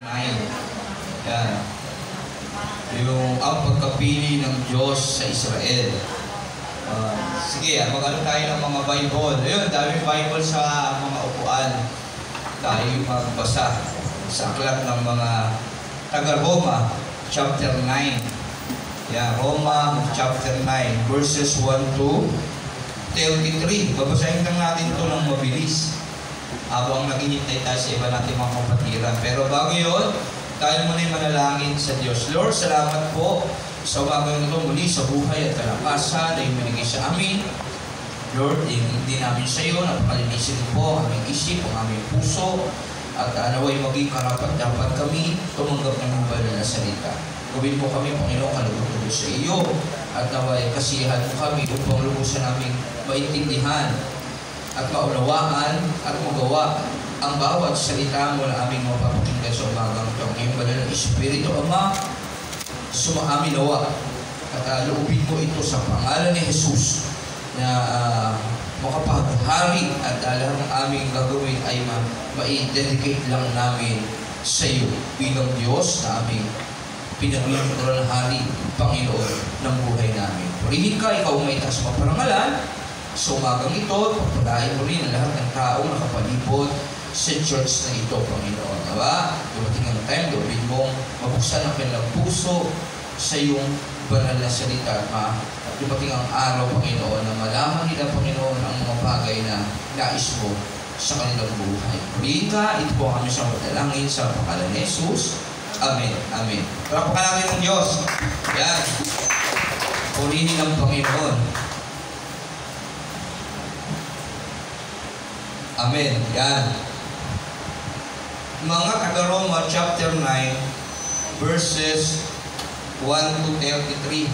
9. Yan. Yung ang pagkapili ng Diyos sa Israel. Sige, mag-ano tayo ng mga Bible. Ayun, daming Bible sa mga upuan. Tayo magbasa sa aklat ng mga taga-Roma, chapter 9. Yan, Roma, chapter 9, verses 1 to 33. Babasahin lang natin ito ng mabilis habang naghihintay tayo sa iba natin mga kapatiran. Pero bago yun, tayo muna yung manalangin sa Diyos. Lord, salamat po sa umagang ito muli sa buhay at kalakasan na yung binigay sa amin. Lord, hindi namin sa iyo, napakalinisin po ang aming isip, ang aming puso, at naway maging karapat dapat kami tumanggap ng mga banal na salita. Gawin mo kami, Panginoon, kalugod sa iyo, at naway kasiyahan mo kami upang lubusan namin maintindihan at maunawaan at magawa ang bawat salita mo na aming mapapakinggan sa umagang ito. Ngayong banal ng Espiritu, Ama, sumaamin nawa at loobin mo ito sa pangalan ni Jesus na makapaghari at lahat ng aming gagawin ay ma-dedicate lang namin sa iyo bilang Diyos na aming pinagmumulan ng hari, Panginoon ng buhay namin. Purihin ka, ikaw may taas maparangalan. Sa umagang ito, pagpalain mo rin ang lahat ng taong nakapalibot sa church na ito, Panginoon. Diba? Dumating ang time, gawin mong mabuksan ang kanilang puso sa iyong banal na salita. Dumating ang araw, Panginoon, na malaman nila, Panginoon, ang mga bagay na nais mo sa kanilang buhay. Purihin ka, ito po kami sa madalangin sa pangalan ni Jesus. Amen. Amen. Parapakalangin ng Diyos. Yan. Purihin ang Panginoon. Amen. Yan. Mga taga-Roma chapter 9 verses 1 to 33.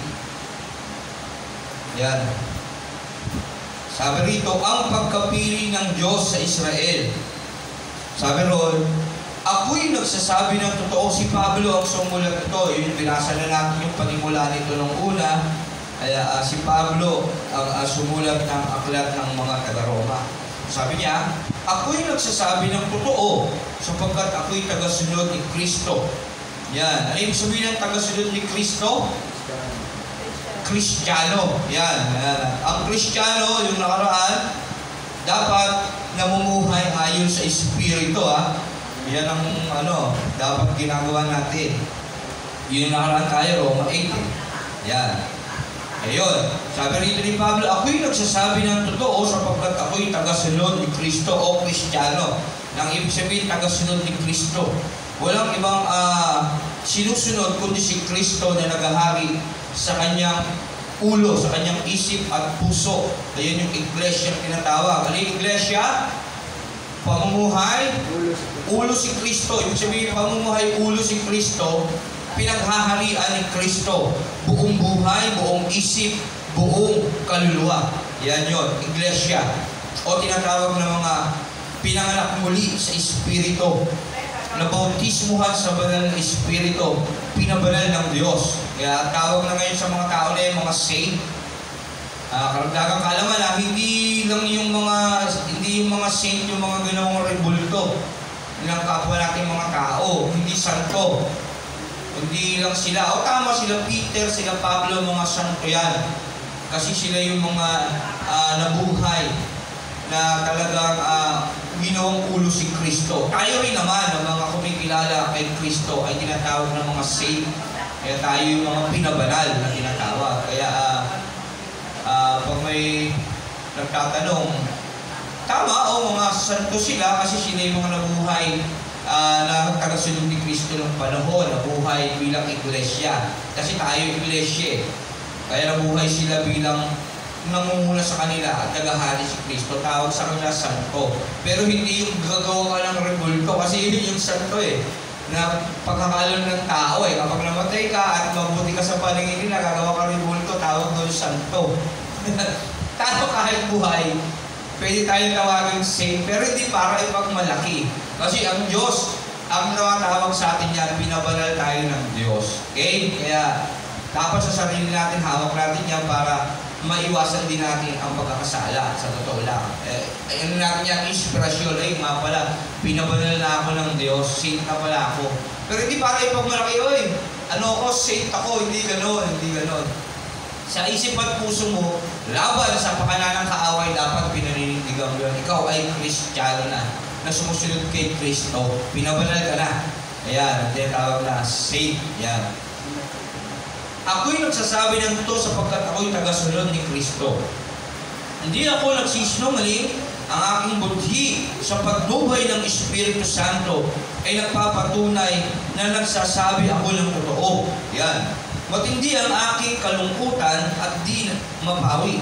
Yan. Sabi rito, ang pagkapili ng Diyos sa Israel. Sabi ron, ako'y nagsasabi ng totoo. Si Pablo ang sumulat ito. Yun, binasa na natin yung panimula nito nung una. Kaya si Pablo ang sumulat ng aklat ng mga taga-Roma. Sabi niya, ako'y nagsasabi ng totoo sapagkat ako'y tagasunod ni Kristo. Yan. Ano yung sabihin ng tagasunod ni Kristo? Kristiyano. Yan. Ang Kristiyano, yung nakaraan, dapat namumuhay ayon sa Espiritu. Yan ang dapat ginagawa natin. Yun yung nakaraan tayo, Roma 8. Yan. Ngayon, sabi rito ni Pablo, ako'y nagsasabi ng totoo sapagkat ako'y tagasunod ni Kristo o Kristiyano. Nang ibig sabihin, tagasunod ni Kristo. Walang ibang sinusunod kundi si Kristo na nagahari sa kanyang ulo, sa kanyang isip at puso. Ayan yung iglesia tinatawag. Ano yung iglesia? Pamumuhay, ulo si Kristo. Ibig sabihin, pamumuhay, ulo si Kristo, pinaghaharian ni Kristo. Buong buhay, buong isip, buong kaluluwa. Yan yun, iglesia. O tinatawag ng mga pinanganak muli sa Espiritu. Nabautismuhan sa banal ng Espiritu. Pinabanal ng Diyos. Kaya tawag na ngayon sa mga tao na yung mga saint. Karagdagang kaalaman na hindi yung mga saint yung mga ginawang rebulto ng kapwa natin mga tao. Hindi santo. Hindi lang sila. O tama, sila Peter, sila Pablo, mga santo yan. Kasi sila yung mga nabuhay na talagang ginawang ulo si Kristo. Tayo rin naman, ang mga kumikilala kay Kristo ay tinatawag ng mga saint. Kaya tayo yung mga pinabanal na tinatawag. Kaya pag may nagtatanong, tama, mga santo sila kasi sila yung mga nabuhay na tagasunod ni Kristo ng panahon, nabuhay bilang iglesia. Kasi tayo iglesia. Kaya nabuhay sila bilang namumula sa kanila at tagahari si Kristo. Tawag sa kanila santo. Pero hindi yung gagawa ka ng rebulto kasi yun yung santo na pagkakalon ng tao Kapag namatay ka at mabuti ka sa paningin nila, gagawa ka ng rebulto, tawag doon santo. Tao kahit buhay, pwede tayong tawagin saint, pero hindi para ipagmalaki. Kasi ang Diyos, ang nawatawag sa atin yan, pinabanal tayo ng Diyos. Okay? Kaya, dapat sa sarili natin, hawak natin yan para maiwasan din natin ang pagkakasala sa totoo lang. Natin yan, inspirasyon, nga pala, pinabanal na ako ng Diyos, saint na pala ako. Pero hindi para ipagmalaki, oy, ano ako, saint ako, hindi ganon, hindi ganon. Sa isip at puso mo, laban sa pakanan ng kaaway, dapat pinaninindigan mo yun. Ikaw ay Kristiyano na sumusunod kay Kristo. Pinabanal ka na. Ayan, ang tinatawag na saint. Ayan. Ako'y nagsasabi ng ito sapagkat ako'y tagasunod ni Kristo. Hindi ako nagsisinungaling. Ang aking budhi sa pagbuhay ng Espiritu Santo ay nagpapatunay na nagsasabi ako ng totoo. Yan. Matindi ang aking kalungkutan at di mapawi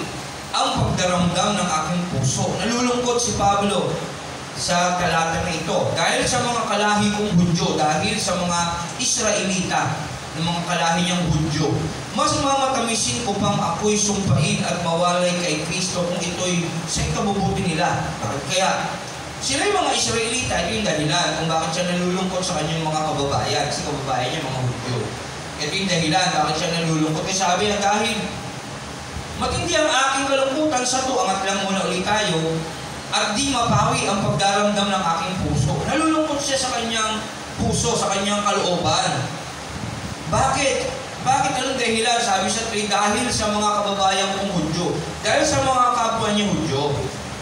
ang pagdaramdam ng aking puso. Nalulungkot si Pablo sa talata na ito dahil sa mga kalahi kong Hudyo, dahil sa mga Israelita ng mga kalahi niyang Hudyo. Mas mamatamisin ko pang ako'y sumpain at mawalay kay Kristo kung ito'y sa ikabubuti nila. Kaya sila yung mga Israelita, ito yung dahilan kung bakit siya nalulungkot sa kanyang mga kababayan. Kasi kababayan niya mga Hudyo. Ito yung dahilan bakit siya nalulungkot. Kasi sabi na dahil matindi ang aking kalungkutan sa to, angat lang muna ulit tayo, at di mapawi ang pagdaramdam ng aking puso. Nalulungkot siya sa kanyang puso, sa kanyang kalooban. Bakit? Bakit anong dahilan? Sabi siya, dahil sa mga kababayan kong Hudyo. Dahil sa mga kapwa niya Hudyo.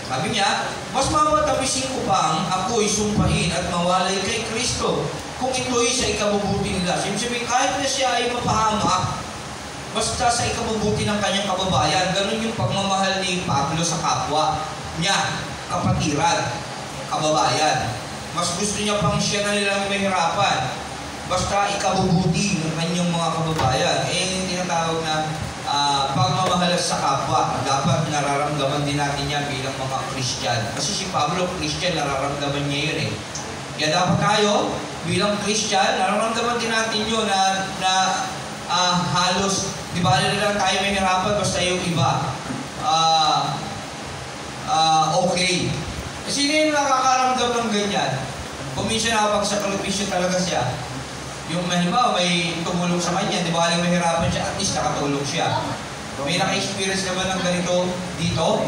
Sabi niya, mas mamatabisin ko pang ako'y sumpahin at mawalay kay Kristo kung ito'y sa ikabubuti nila. Sabi, kahit na siya ay mapahamak, basta sa ikabubuti ng kanyang kababayan, ganun yung pagmamahal ni Pablo sa kapwa niya, kapatiran, kababayan. Mas gusto niya pang siya na nilang mahirapan. Basta ikabubuti ng kanyang mga kababayan. Eh, tinatawag na pagmamahal sa kapwa. Dapat nararamdaman din natin yan bilang mga Christian. Kasi si Pablo, Christian, nararamdaman niya yun eh. Kaya dapat tayo, bilang Christian, nararamdaman din natin yun na halos, di ba lang tayo may hirapan, basta yung iba. Okay. Kasi hindi yung nakakaramdam ng ganyan. Kung minsan nakapagsakalubisyon talaga siya, yung halimbawa may tumulong sa kanya, di ba aling mahirapan siya, at least nakatulong siya. May naka-experience naman ng ganito dito?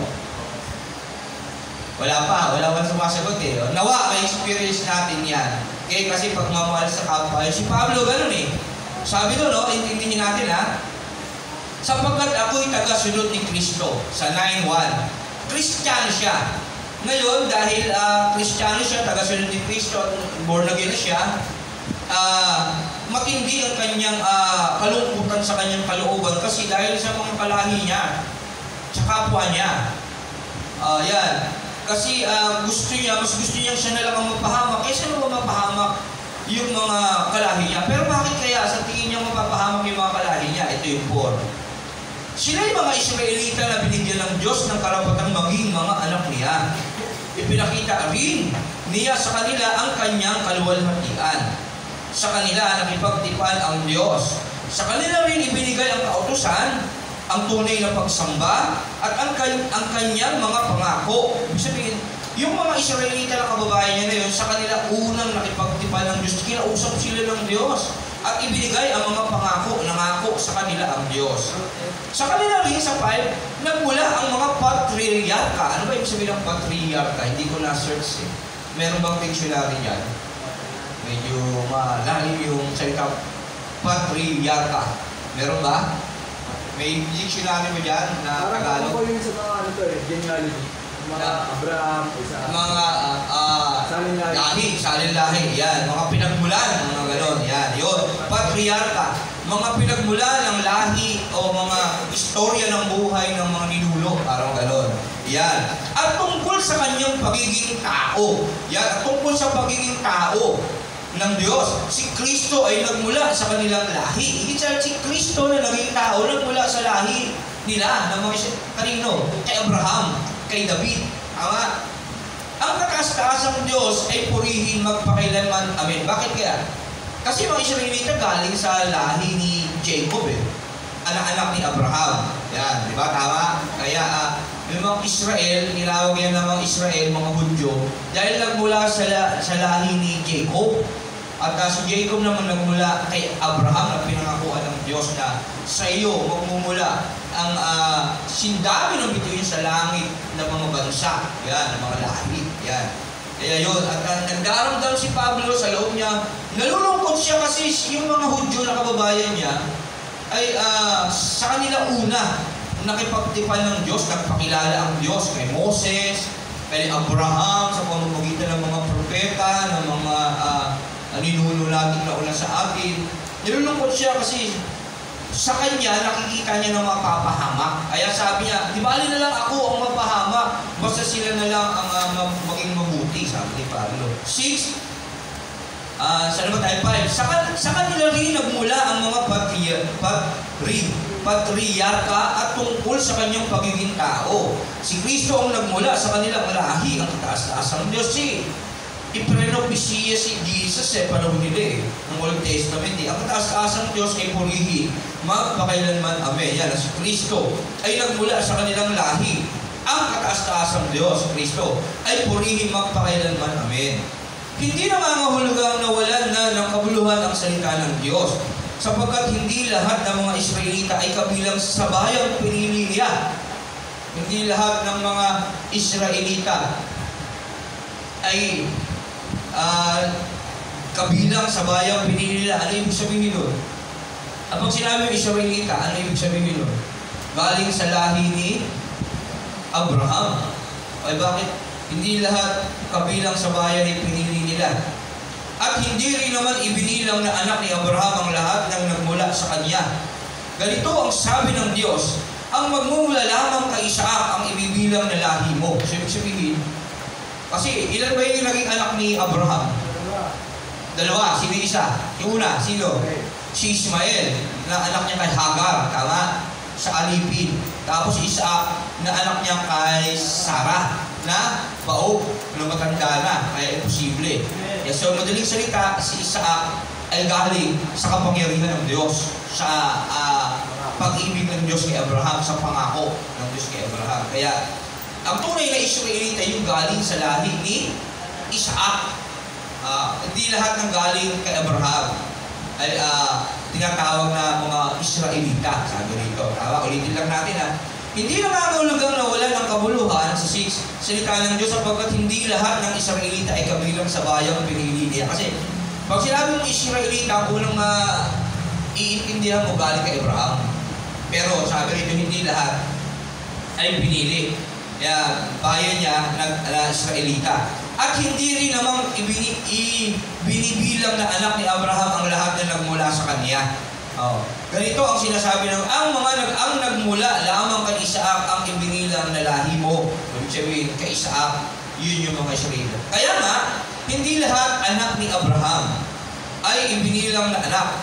Wala pa sumasagot eh. Nawa, may experience natin yan. Okay, kasi pagmamahal sa kapwa, si Pablo ganun eh. Sabi doon, no, intindihin natin ha. Sapagkat ako'y tagasunod ni Kristo sa 9:1. Kristiyano siya. Ngayon, dahil Kristiyano siya, tagasunod ni Kristo, born again siya, matindi ang kanyang kalungkutan sa kanyang kalooban kasi dahil sa mga kalahi niya sa kapwa niya. Yan. Kasi mas gusto niya siya na lang ang mapahamak kaysa naman mapahamak yung mga kalahi niya. Pero bakit kaya sa tingin niya mapapahamak yung mga kalahi niya? Ito yung 4. Sila yung mga Israelita na binigyan ng Diyos ng karapatang maging mga anak niya. Ipinakita rin niya sa kanila ang kanyang kaluwalhatian. Sa kanila nakipagtipan ang Diyos. Sa kanila rin ibinigay ang kautusan, ang tunay na pagsamba, at ang kanyang mga pangako. Ibig sabihin, yung mga Israelita na kababayan niya na yun, sa kanila unang nakipagtipan ng Diyos. Kinausap sila ng Diyos. At ibinigay ang mga pangako, nangako sa kanila ang Diyos. Sa kanila rin, sa 5, nagmula ang mga patriarka. Ano ba ibig sabihin ng patriarka? Hindi ko na-search eh. Meron bang dictionary dyan? Medyo malalim yung salita patriarka. Meron ba? May dictionary mo dyan na Tagalog? Parang ako yun sa mga ano to eh, genealogy. Mga Abraham, isa. Mga salin-lahi. Yan. Mga pinagmulan. Mga ganon. Yan. Yun. Patriarka. Mga pinagmulan ng lahi o mga istorya ng buhay ng mga ninuno. Parang ganon. Yan. At tungkol sa kanyang pagiging tao. Yan. At tungkol sa pagiging tao ng Diyos. Si Kristo ay nagmula sa kanilang lahi. Higit sa si Kristo na naging tao, nagmula sa lahi nila. Ng mga kanino? Kay Abraham, kay David. Ama, ang kataas-taasang Diyos ay purihin magpakailanman. Amen. Bakit kaya? Kasi mga Israelita galing sa lahi ni Jacob eh. Anak-anak ni Abraham. Yan, di ba? Tama? Kaya, yung mga Israel, nilawag yan ng mga Israel, mga Hudyo, dahil nagmula sa lahi ni Jacob. At si Jacob naman nagmula kay Abraham na pinangakuan ng Diyos na sa iyo magmumula ang sindami ng bituin sa langit ng mga bansa. Yan, ng mga lahi. Yan. Kaya yun, at nagdaramdam si Pablo sa loob niya, nalulungkot siya kasi yung mga Hudyo na kababayan niya ay sa kanila una nakipagtipan ng Diyos, nagpakilala ang Diyos kay Moses, kay Abraham, sa pamamagitan ng mga propeta, ng mga ninuno natin na una sa atin. Nilulungkot siya kasi sa kanya, nakikita niya na mapapahamak. Kaya sabi niya, di bali na lang ako ang mapahamak, basta sila na lang ang maging mabuti, sabi ni Pablo. 6, saan ba tayo? 5, sa kanila rin nagmula ang mga patriarka at tungkol sa kanyang pagiging tao. Si Kristo ang nagmula sa kanilang lahi, ang kataas-taasang Diyos. Iprenopisiya si Jesus panahon nila ng Old Testament. Ang kataas-taasang Diyos ay purihin magpakailanman. Amen. Yan, si Kristo ay nagmula sa kanilang lahi. Ang kataas-taasang Diyos, Kristo, ay purihin magpakailanman. Amen. Hindi nangangahulugang nawalan na ng kabuluhan ang salita ng Diyos, sapagkat hindi lahat ng mga Israelita ay kabilang sa bayang pinili niya. Hindi lahat ng mga Israelita ay kabilang sa bayang pinili nila. Ano ibig sabihin nun? At pag sinabi yung Israelita, ano ibig sabihin nun? Galing sa lahi ni Abraham. Ay bakit? Hindi lahat kabilang sa bayan ay pinili nila. At hindi rin naman ibinilang na anak ni Abraham ang lahat ng nagmula sa kanya. Ganito ang sabi ng Diyos, ang magmumula lamang kay Isaac ang ibibilang na lahi mo. So, ibig sabihin, kasi ilan ba yung naging anak ni Abraham? Dalawa. Sino isa? Yung una, sino? Si Ismael, na anak niya kay Hagar, tama? Sa alipin. Tapos Isaac, na anak niya kay Sarah, na baog, na matanda na, kaya imposible. So, madaling salita, si Isaac ay galing sa kapangyarihan ng Diyos, sa pag-ibig ng Diyos kay Abraham, sa pangako ng Diyos kay Abraham. Kaya, ang tunay na Israelita yung galing sa lahi ni Isaac. Hindi lahat ng galing kay Abraham ay tinatawag na mga Israelita. Sabi rito. Ulitin lang natin Hindi nangangahulugang nawalan ng kabuluhan sa 6, salita ng Diyos, sapagkat hindi lahat ng Israelita ay kabilang sa bayang pinili niya. Kasi pag sinabi mong Israelita, unang iintindihan mo galing kay Abraham. Pero sabi rito, hindi lahat ay pinili. Kaya bayan niya na Israelita. At hindi rin namang binibilang na anak ni Abraham ang lahat na nagmula sa kanya. Ganito ang sinasabi ng ang nagmula lamang kay Isaac ang ibinilang na lahi mo. Ibig sabihin, kay Isaac, yun yung mga Israelita. Kaya nga, hindi lahat anak ni Abraham ay ibinilang na anak.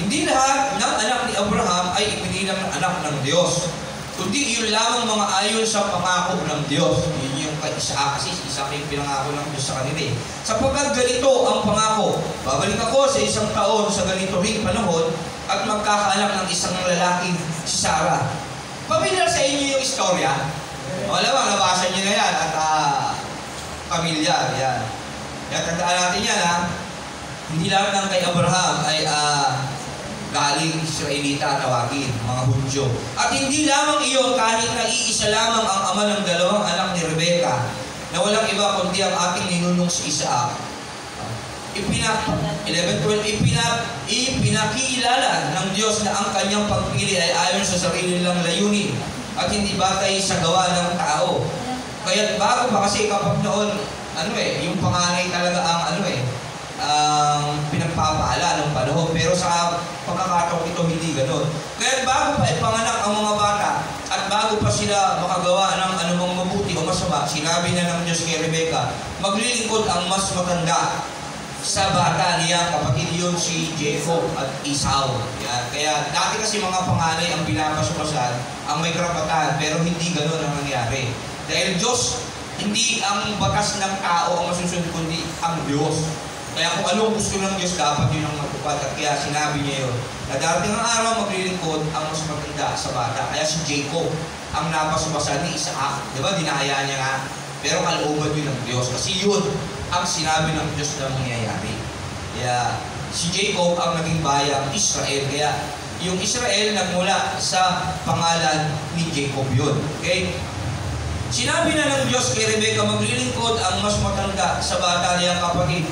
Hindi lahat ng anak ni Abraham ay ibinilang na anak ng Diyos. Kundi yun lamang mga ayon sa pangako ng Diyos. Yun yung kay Isaac, kasi Isaac yung pinangako ng Diyos sa kanila. Sapagkat ganito ang pangako, babalik ako sa isang taon sa ganito ring panahon at magkakaanak ng isang lalaki, si Sarah. Pamilyar sa inyo yung istorya? Malamang nabasa nyo na yan at pamilyar. Yan. Tandaan natin yan Hindi lahat ng kay Abraham ay galing Israelita tawagin, mga Hudyo. At hindi lamang iyon, kahit na iisa lamang ang ama ng dalawang anak ni Rebecca, na walang iba kundi ang ating ninunong si Isaac. 11:12, ipinakilala ng Diyos na ang kanyang pagpili ay ayon sa sarili lang layunin at hindi batay sa gawa ng tao. Kaya bago pa kasi kapag noon, yung panganay talaga ang pinagpapaala ng panahon. Pero sa pagkakataong ito, hindi ganoon. Kaya bago pa ipanganak ang mga bata at bago pa sila makagawa ng anumang mabuti o masama, sinabi na ng Diyos kay Rebecca, maglilingkod ang mas matanda sa bata niya, kapatid yun si Jacob at Esau. Kaya dati kasi mga panganay ang pinapasukasan, ang may karapatan, pero hindi ganoon ang nangyari. Dahil Diyos, hindi ang batas ng tao ang masusunod, kundi ang Diyos. Kaya kung anong gusto ng Diyos, dapat yun ang matupad. At kaya sinabi niya yun, na darating ang araw, maglilingkod ang mas maganda sa bata. Kaya si Jacob ang napasubasan ni Isaac. Diba? Dinaya niya nga. Pero kalooban yun ng Diyos. Kasi yun ang sinabi ng Diyos na mangyayari. Kaya si Jacob ang naging bayang Israel. Kaya yung Israel nagmula sa pangalan ni Jacob yun. Okay? Sinabi na ng Diyos kay Rebecca, maglilingkod ang mas matanda sa bata niyang kapatid.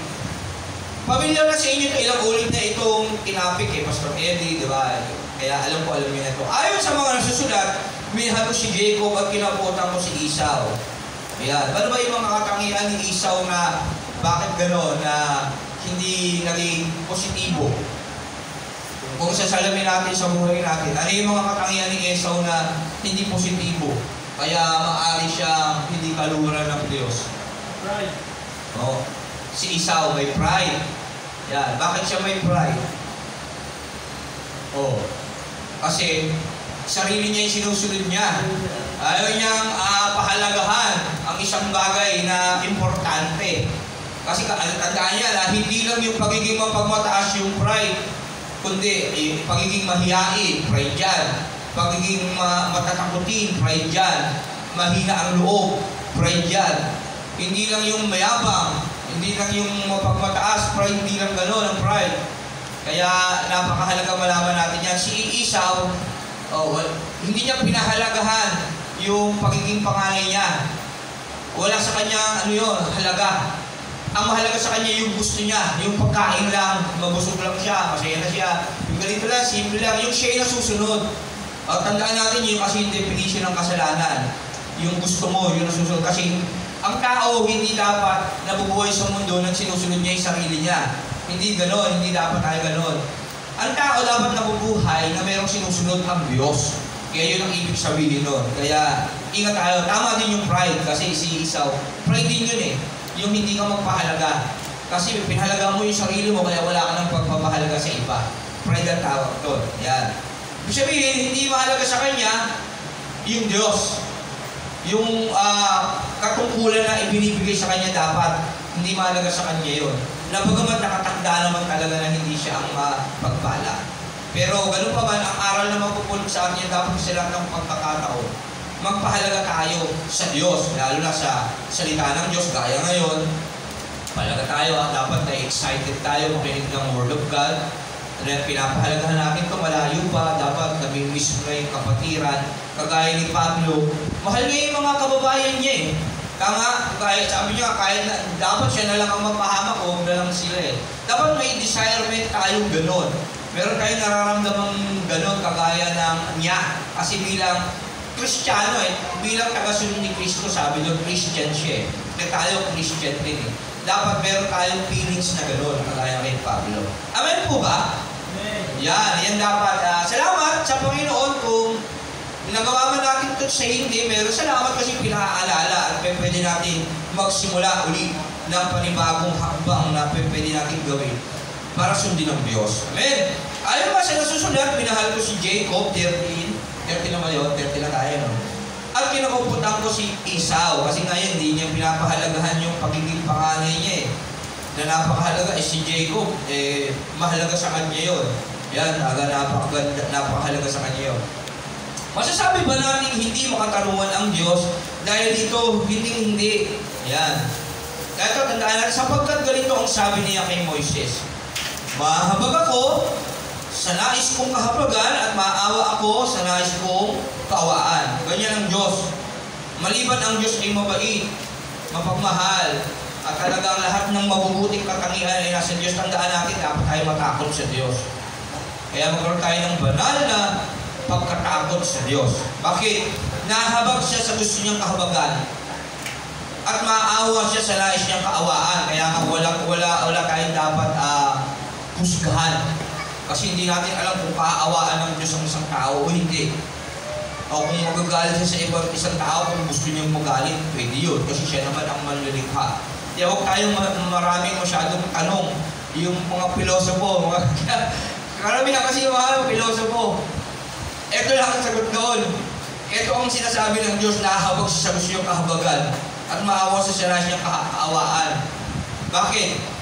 Pamilyar na sa inyo ito, ilang ulit na itong tinapik Pastor Eddie, di ba? Kaya alam niyo na ito. Ayon sa mga nasusulat, minahal ko si Jacob at kinabutan ko si Esau. Ayan. Ano ba yung mga katangian ni Esau na bakit gano'n na hindi naging positibo? Kung sasalamin natin sa buhay natin, ano yung mga katangian ni Esau na hindi positibo? Kaya maaari siya hindi kaluhuran ng Diyos. Pride. Oh, si Esau may pride. Yan. Bakit siya may pride? Oh, kasi sarili niya yung sinusunod niya. Ayaw niyang pahalagahan ang isang bagay na importante. Kasi tandaan niya na hindi lang yung pagiging mapagmataas yung pride, kundi pagiging mahiyain, pride yan. Pagiging matatakutin, pride yan. Mahina ang loob, pride yan. Hindi lang yung mayabang, hindi lang yung mapagmataas, pride, hindi lang gano'n ang pride. Kaya napakahalaga malaman natin yan. Si Esau, hindi niya pinahalagahan yung pagiging panganay niya. Wala sa kanya, halaga. Ang mahalaga sa kanya yung gusto niya, yung pagkain lang, mabusog lang siya, masaya na siya. Yung ganito lang, simple lang, yung siya yung nasusunod. Tandaan natin yung kasi yung definition ng kasalanan. Yung gusto mo, yung nasusunod. Kasi ang tao hindi dapat nabubuhay sa mundo nang sinusunod niya yung sarili niya. Hindi ganon, hindi dapat tayo ganon. Ang tao dapat nabubuhay na mayroong sinusunod ang Diyos. Kaya yun ang ibig sabihin nun. Kaya ingat tayo, tama din yung pride kasi si Esau, pride din yun yung hindi ka magpahalaga. Kasi pinahalaga mo yung sarili mo kaya wala ka ng pagpapahalaga sa iba. Pride ang tawag doon. Yan. Ibig sabihin, hindi mahalaga sa kanya yung Diyos. Yung katungkulan na ibinibigay sa kanya dapat, hindi mahalaga sa kanya yun. Napagamat nakatakda naman talaga na hindi siya ang pagpala. Pero ganun pa man, ang aral na magpupulot sa akin, dapat sa lahat ng pagkakataon, magpahalaga tayo sa Diyos, lalo na sa salita ng Diyos, gaya ngayon. Pahalaga tayo, dapat na-excited tayo makinig ng Word of God. Pinapahalagahan natin ito, malayo pa, dapat nami-miss mo na yung kapatiran. Kagaya ni Pablo, mahal niya yung mga kababayan niya Tama, sabi niya, kahit na, dapat siya na lang ang mapahamak o na lang sila Dapat may desirement tayong ganon. Meron tayong nararamdamang ganon kagaya ng niya. Kasi bilang Kristiyano bilang tagasunod ni Kristo, sabi doon, Christian siya tayo Christian din Dapat meron tayong feelings na ganon, kagaya kay Pablo. Amen po ba? Amen. Yan dapat. Salamat sa Panginoon kung nagawa man natin ito sa hindi, meron salamat kasi pinaalala at pwede natin magsimula uli ng panibagong hakbang na pwede natin gawin para sundin ang Diyos. Amen? Ayon ba sa nasusunod, minahal ko si Jacob, 30 naman yun, 30 na tayo, no? At kinakuputan ko si Esau, kasi ngayon hindi niya pinapahalagahan yung pagiging panganay niya na napakahalaga si Jacob, mahalaga sa kanya yun. Yan, napakahalaga sa kanya yun. Masasabi ba natin hindi makatarungan ang Diyos dahil dito hindi? Yan. Ito, tandaan natin, sapagkat ganito ang sabi niya kay Moises, mahabag ako sa nais kong kahabagan at maawa ako sa nais kong kaawaan. Ganyan ang Diyos. Maliban ang Diyos ay mabait, mapagmahal, at talagang lahat ng mabubuting katangian ay nasa Diyos. Tandaan natin, dapat tayo matakot sa Diyos. Kaya magkaroon tayo ng banal na pagkatakot sa Diyos. Bakit? Nahabag siya sa gusto niyang kahabagan. At maawa siya sa nais niyang kaawaan. Kaya wala tayong dapat husgahan. Kasi hindi natin alam kung kaawaan ng Diyos ang isang tao o hindi. O kung magagalit siya sa isang tao, kung gusto niyang magalit, pwede yun. Kasi siya naman ang manlilikha. Kaya huwag tayong maraming masyadong tanong. Yung mga pilosopo, karamihan kasi yung mga pilosopo, ito lang ang sagot doon. Ito ang sinasabi ng Diyos, nahabag siya sa gusto niyang kahabagan at maawa sa nais niyang kaawaan. Bakit?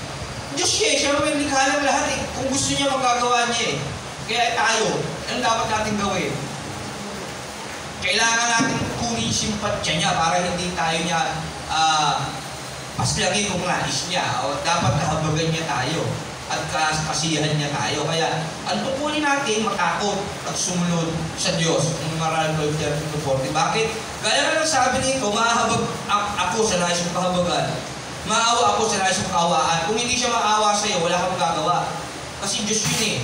Diyos siya may likha ng lahat Kung gusto niya, magagawa niya Kaya tayo, ano dapat natin gawin? Kailangan natin kunin simpatsya niya para hindi tayo niya paslagin kung nais niya. O dapat kahabagan niya tayo. at kasiyahan niya tayo. Kaya ang tungkulin natin, matakot at sumunod sa Diyos. Ang Maral 12:30-40. Bakit? Gaya nga ng sabi nito, maahabag ako sa nais kong kahabagan. Maawa ako sa nais kong kaawaan. Kung hindi siya maawa sa iyo, wala kang magagawa. Kasi Diyos yun eh.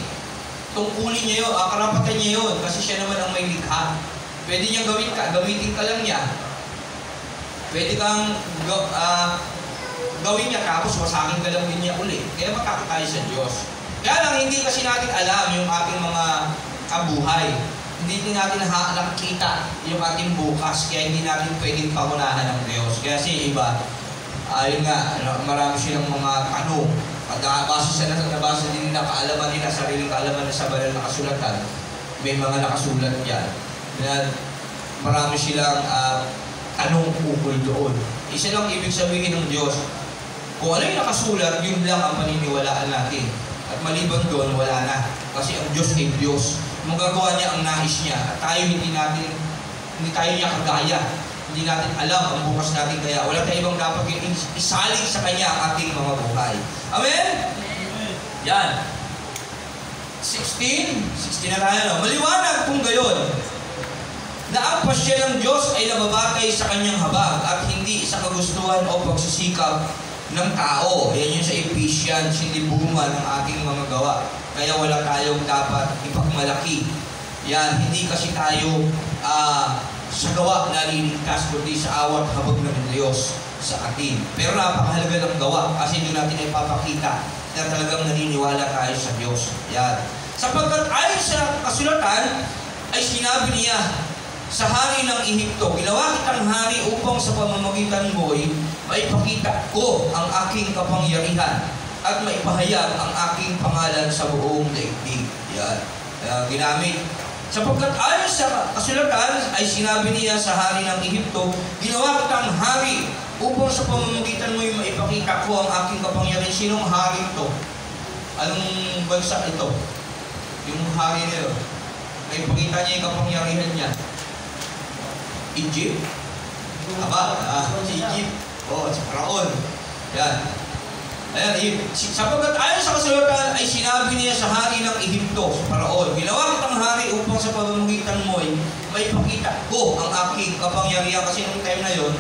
Tungkulin niya yun, karapatan niya yun. Kasi siya naman ang may likha. Pwede niyang gamitin ka lang niya. Pwede kang gawin niya tapos wasangin ka lang din niya uli. Kaya makakita tayo sa Diyos. Kaya lang hindi kasi natin alam yung ating mga kabuhay. Hindi din natin nakikita yung ating bukas. Kaya hindi natin pwedeng pangunahan ng Diyos. Kaya si iba, ayun nga, marami silang mga tanong. At nabasa din nila kaalaman nila, sariling kaalaman sa banal na kasulatan. May mga nakasulat yan. Marami silang tanong ukol doon. Isa lang ibig sabihin ng Diyos. Kung ano yung nakasulat, yun lang ang paniniwalaan natin. At maliban doon, wala na. Kasi ang Diyos ay Diyos. Magagawa niya ang nais niya. At tayo hindi tayo niya kagaya. Hindi natin alam ang bukas natin. Kaya wala tayong ibang dapat isalig sa Kanya ang ating mga buhay. Amen? Yan. 16 na tayo. No? Maliwanag kung gayon na ang pasya ng Diyos ay nababatay sa Kanyang habag at hindi sa kagustuhan o pagsisikap ng tao. Yan yun sa Ephesians, hindi bunga ng ating mga gawa. Kaya wala tayong dapat ipagmalaki. Yan, hindi kasi tayo sa gawa naliligtas, kundi sa awat habag ng Diyos sa atin. Pero napakahalaga ng gawa kasi doon natin ipapakita na talagang naniniwala tayo sa Diyos. Yan. Sapagkat ayon sa kasulatan, ay sinabi niya, sa hari ng Ehipto, ginawa kitang hari upang sa pamamagitan mo'y maipakita ko ang aking kapangyarihan at maipahayag ang aking pangalan sa buong daigdig. Yan. Ginamit. Sapagkat ayon sa kasulatan, ay sinabi niya sa hari ng Ehipto, ginawa kitang hari upang sa pamamagitan mo'y maipakita ko ang aking kapangyarihan. Sinong hari ito? Anong bansa ito? Yung hari nito. Maipakita niya yung kapangyarihan niya. Egypt? Si Egypt. Si Paraon. Yan. Ayan, sapagkat ayon sa kasulatan ay sinabi niya sa hari ng Ehipto, sa Paraon, ginawa kitang hari upang sa pamamagitan mo'y maipakita ko ang aking kapangyarihan. Kasi nung time na yun,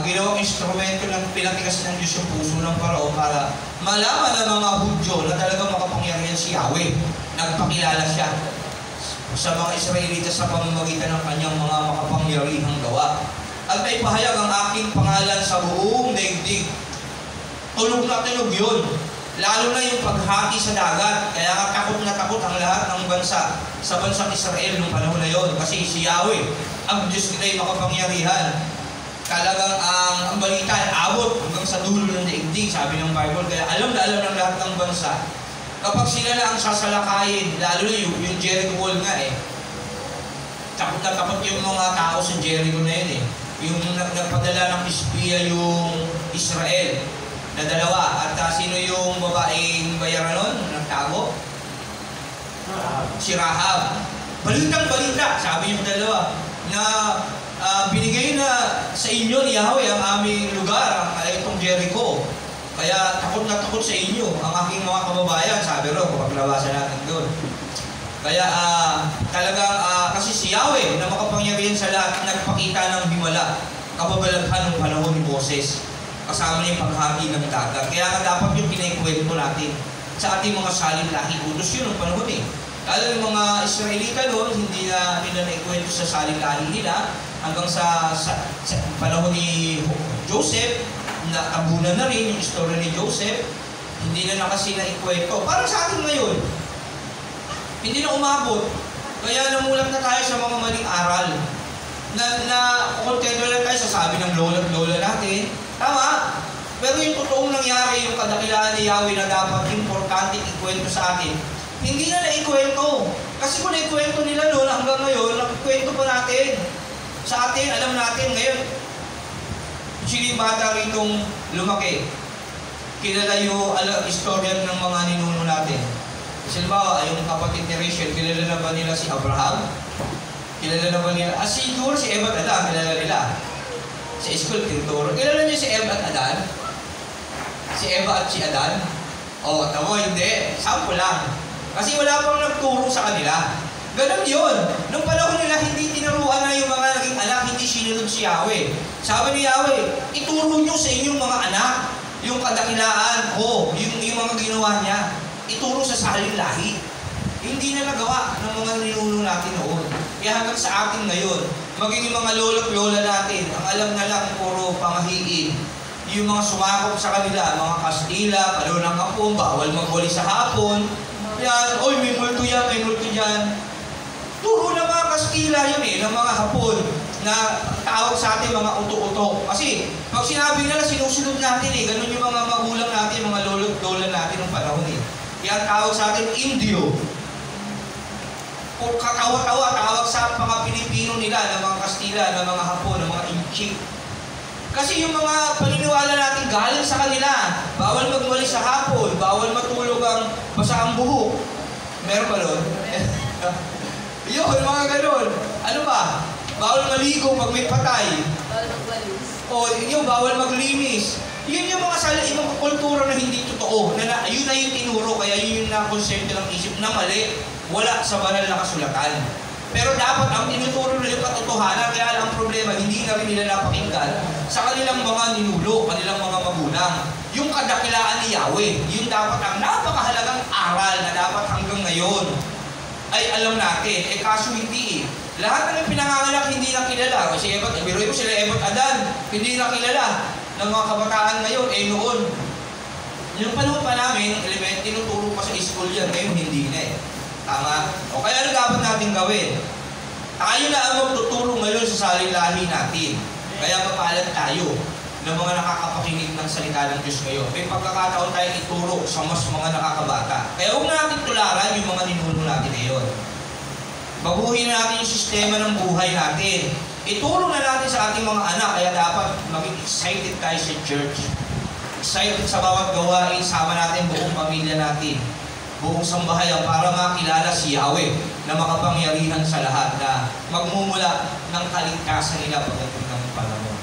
ginawang instrumento ng pinatigas ng Diyos yung puso ng Paraon para malaman ng mga Hudyo na talagang makapangyarihan si Yahweh. Nagpakilala siya sa mga Israelitas sa pamamagitan ng kanyang mga makapangyarihang gawa. At may pahayag ang aking pangalan sa buong daigdig. Tulog na tulog yun. Lalo na yung paghati sa dagat. Kaya takot na takot ang lahat ng bansa sa bansang Israel noong panahon na yun. Kasi si Yahweh, ang Diyos nila ay makapangyarihan. Talagang ang balita ay abot hanggang sa dulo ng daigdig, sabi ng Bible. Kaya alam na alam ng lahat ng bansa. Kapag sila na ang sasalakayin, lalo na yung Jericho Wall nga eh. Takot na takot yung mga tao sa Jericho na yun eh. Yung nagpadala ng espiya yung Israel na dalawa. At sino yung babaeng bayaran nun? Nagtago? Si Rahab. Balitang balita, sabi yung dalawa, na binigay na sa inyo ni Yahweh ang aming lugar, itong Jericho. Kaya takot na takot sa inyo ang aking mga kababayan, sabi ro, kapag nabasan natin doon. Kaya talagang kasi si Yahweh na makapangyarihan sa lahat, nagpakita ng himala, kababalaghan ng panahon ni Moses. Kasama niya yung paghati ng dagat. Kaya nga dapat yung pinaikwento natin sa ating mga salin-lahi. Utos yun ang panahon eh. Lalo yung mga Israelita doon, hindi na nila naikwento sa salin-lahi nila hanggang sa panahon ni Joseph, nakabunan na rin yung istorya ni Joseph, hindi na kasi naikwento. Parang sa atin ngayon, hindi na umabot. Kaya namulat na tayo sa mga maling aral. Na kontento lang tayo sa sabi ng lola at lola natin. Tama. Pero yung totoong nangyari, yung kadakilaan ni Yahweh na dapat importante ikwento sa atin, hindi na naikwento. Kasi kung naikwento nila noon hanggang ngayon, nakikwento pa natin. Sa atin, alam natin ngayon, sino yung bata ritong lumaki? Kilala yung istorya ng mga ninuno natin. Halimbawa, yung kapatid ni Rachel, kilala na ba nila si Abraham? Kilala na ba nila? Siguro si Eva at Adan, kilala nila. Sa school, tinuturo. Kilala niyo si Eva at Adan? Si Eva at si Adan? O, tamo, hindi. Sample lang. Kasi wala pang nagturo sa kanila. Ganun yun. Nung panahon nila, hindi tinuruan na yung mga naging anak, hindi sinunod si Yahweh. Sabi ni Yahweh, ituro nyo sa inyong mga anak yung kadakilaan ko, yung mga ginawa niya. Ituro sa saling lahi. Hindi na nagawa ng mga ninuno natin noon. Kaya hanggang sa atin ngayon, maging yung mga lolo't lola natin, ang alam na lang puro pamahiin. Yung mga sumakop sa kanila, mga Kastila, panahon ng hapon, bawal magwali sa hapon. Yan, oy, may multo yan, may multo dyan. Turo ng mga Kastila yun ng mga Hapon na tawag sa atin mga uto-uto. Kasi pag sinabi nila, sinusunod natin ganun yung mga magulang natin, mga lolo't lola natin ng panahon Kaya tawag sa atin Indio. O katawa-tawa, tawag sa mga Pilipino nila, ng mga Kastila, ng mga Hapon, ng mga Inchi. Kasi yung mga paniniwala natin galing sa kanila. Bawal magwali sa hapon, bawal matulog ang basa ang buhok. Meron ba nun? Yun, mga ganun. Ano ba? Bawal maligo pag may patay. Bawal magwalis. O, yun, bawal maglinis. Yun yung mga ibang kultura na hindi totoo. Yun na yung tinuro, kaya yun yung nakonsepto ng isip na mali. Wala sa banal na kasulatan. Pero dapat ang tinuturo nila yung katotohanan, kaya ang problema, hindi na rin nila napakinggan sa kanilang mga ninulo, kanilang mga magulang. Yung kadakilaan ni Yahweh, yun dapat ang napakahalagang aral na dapat hanggang ngayon ay alam natin. Kaso hindi Lahat ng pinanganganak hindi na kilala. Kasi biruin mo sila Ebot Adan, hindi na kilala ng mga kabataan ngayon. Noon. Yung panahon pa namin, tinuturo pa sa school yan. Ngayon hindi na Tama? O kaya ano dapat natin gawin? Tayo na ang magtuturo ngayon sa salilahi natin. Kaya mapalad tayo ng mga nakakapakinig ng salita ng Diyos ngayon. May pagkakataon tayong ituro sa mas mga nakakabata. Kaya huwag natin tularan yung mga ninuno natin ngayon. Baguhin natin yung sistema ng buhay natin. Ituro na natin sa ating mga anak. Kaya dapat maging excited tayo sa church. Excited sa bawat gawain. Sama natin buong pamilya natin. Buong sambahayan para makilala si Yahweh na makapangyarihan sa lahat na magmumula ng kaligtasan nila pagdating ng panahon.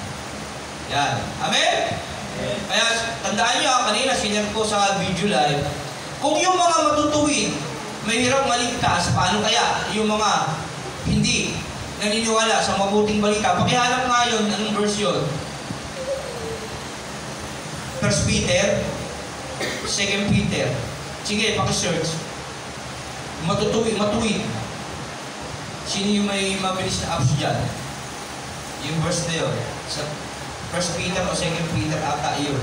Yan. Amen? Amen. Kaya tandaan nyo, kanina sinare ko sa video live, kung yung mga matutuwid, mahirap maligtas, paano kaya yung mga hindi naniniwala sa mabuting balita? Pakihanap nga yun, anong verse yun? 1 Peter, 2 Peter. Sige, paki-search. Matuwid. Sino yung may mabilis na apps dyan? Yung verse na yun. Sa 1 Peter o 2 Peter ata yun.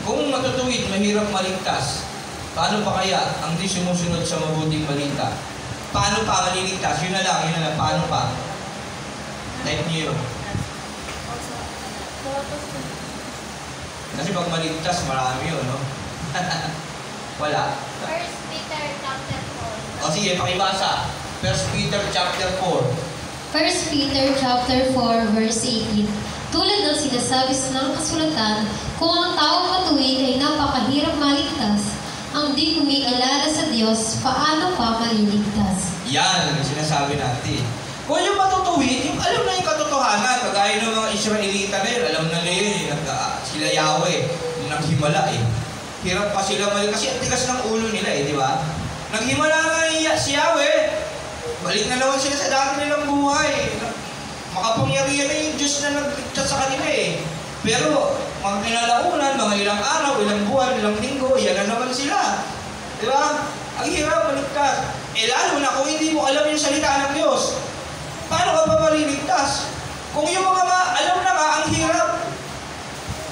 Kung matutuwid, mahirap maligtas, paano pa kaya ang di sumusunod sa mabuting balita? Paano pa maliligtas? Yun na lang. Paano pa? Type niyo yun. Kasi pag maligtas, marami yun, no? Wala. 1 Peter chapter 4. O sige, pakibasa. 1 Peter chapter 4. 1 Peter chapter 4 verse 18. Tulad ng sinasabi ng kasulatan, kung ang taong matuwid ay napakahirap maligtas, ang di kumialala sa Diyos, paano pa maliligtas? Yan ang sinasabi natin. Kung yung matutuwid, yung alam na yung katotohanan, kagaya ng mga Israelita na yun, alam na yun, sila Yahweh, naghimala Hirap pa sila kasi ang tigas ng ulo nila di ba? Naghimala na si Yahweh, balik na naman sila sa dati nilang buhay. Makapangyarihan na yung Diyos na nagligtas sa kanila Pero, mga kinalaunan, mga ilang araw, ilang buwan, ilang linggo, yan na naman sila. Di ba? Ang hirap, maligtas. Lalo na kung hindi mo alam yung salita ng Diyos, paano ka pa maliligtas? Kung yung mga alam na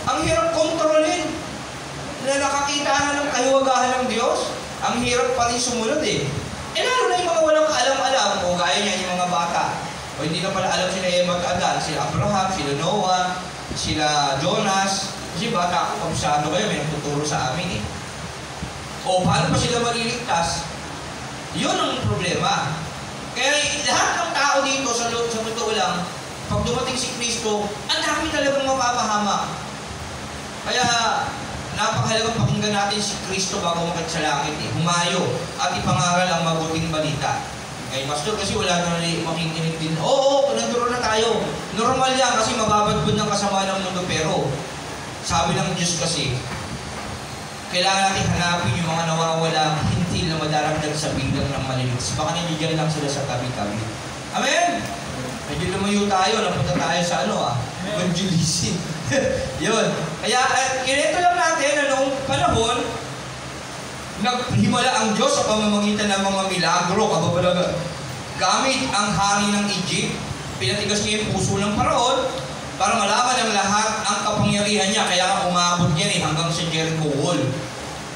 ang hirap kontrolin na nakakita na ng kahiwagahan ng Diyos, ang hirap pa rin sumunod lalo na yung mga walang alam-alam, o gaya niya yung mga bata, o hindi na pala alam sila Ebot Adan, sila Abraham, sila Noah, sila Jonas, kasi bata ako, kabisado kayo, may nagtuturo sa amin O paano pa sila maliligtas? Yun ang problema. Kaya lahat ng tao dito sa totoo lang, pag dumating si Kristo, ang dami talagang mapapahamak. Kaya napakahalagang pakinggan natin si Kristo bago makit sa langit Humayo at ipangaral ang mabuting balita. Pastor, kasi wala na makikinig din. Oo, nanduro na tayo. Normal yan kasi mababadbod ng kasama ng mundo. Pero Sabi ng Diyos kasi, kailangan natin hanapin yung mga nawawala hintil na madaragdag sa bilang ng maliligtas. Baka nandiyan lang sila sa tabi-tabi. Amen? Medyo lumayo tayo, napunta tayo sa evangelism. Yun. Kaya, kinito lang natin na noong panahon, naghimala ang Diyos sa pamamagitan ng mga milagro, kababalaga. Gamit ang hari ng Egypt, pinatigas niya yung puso ng Paraon para malaman ng lahat ang kapangyarihan niya. Kaya nga umabot yan hanggang sa Jericho Wall.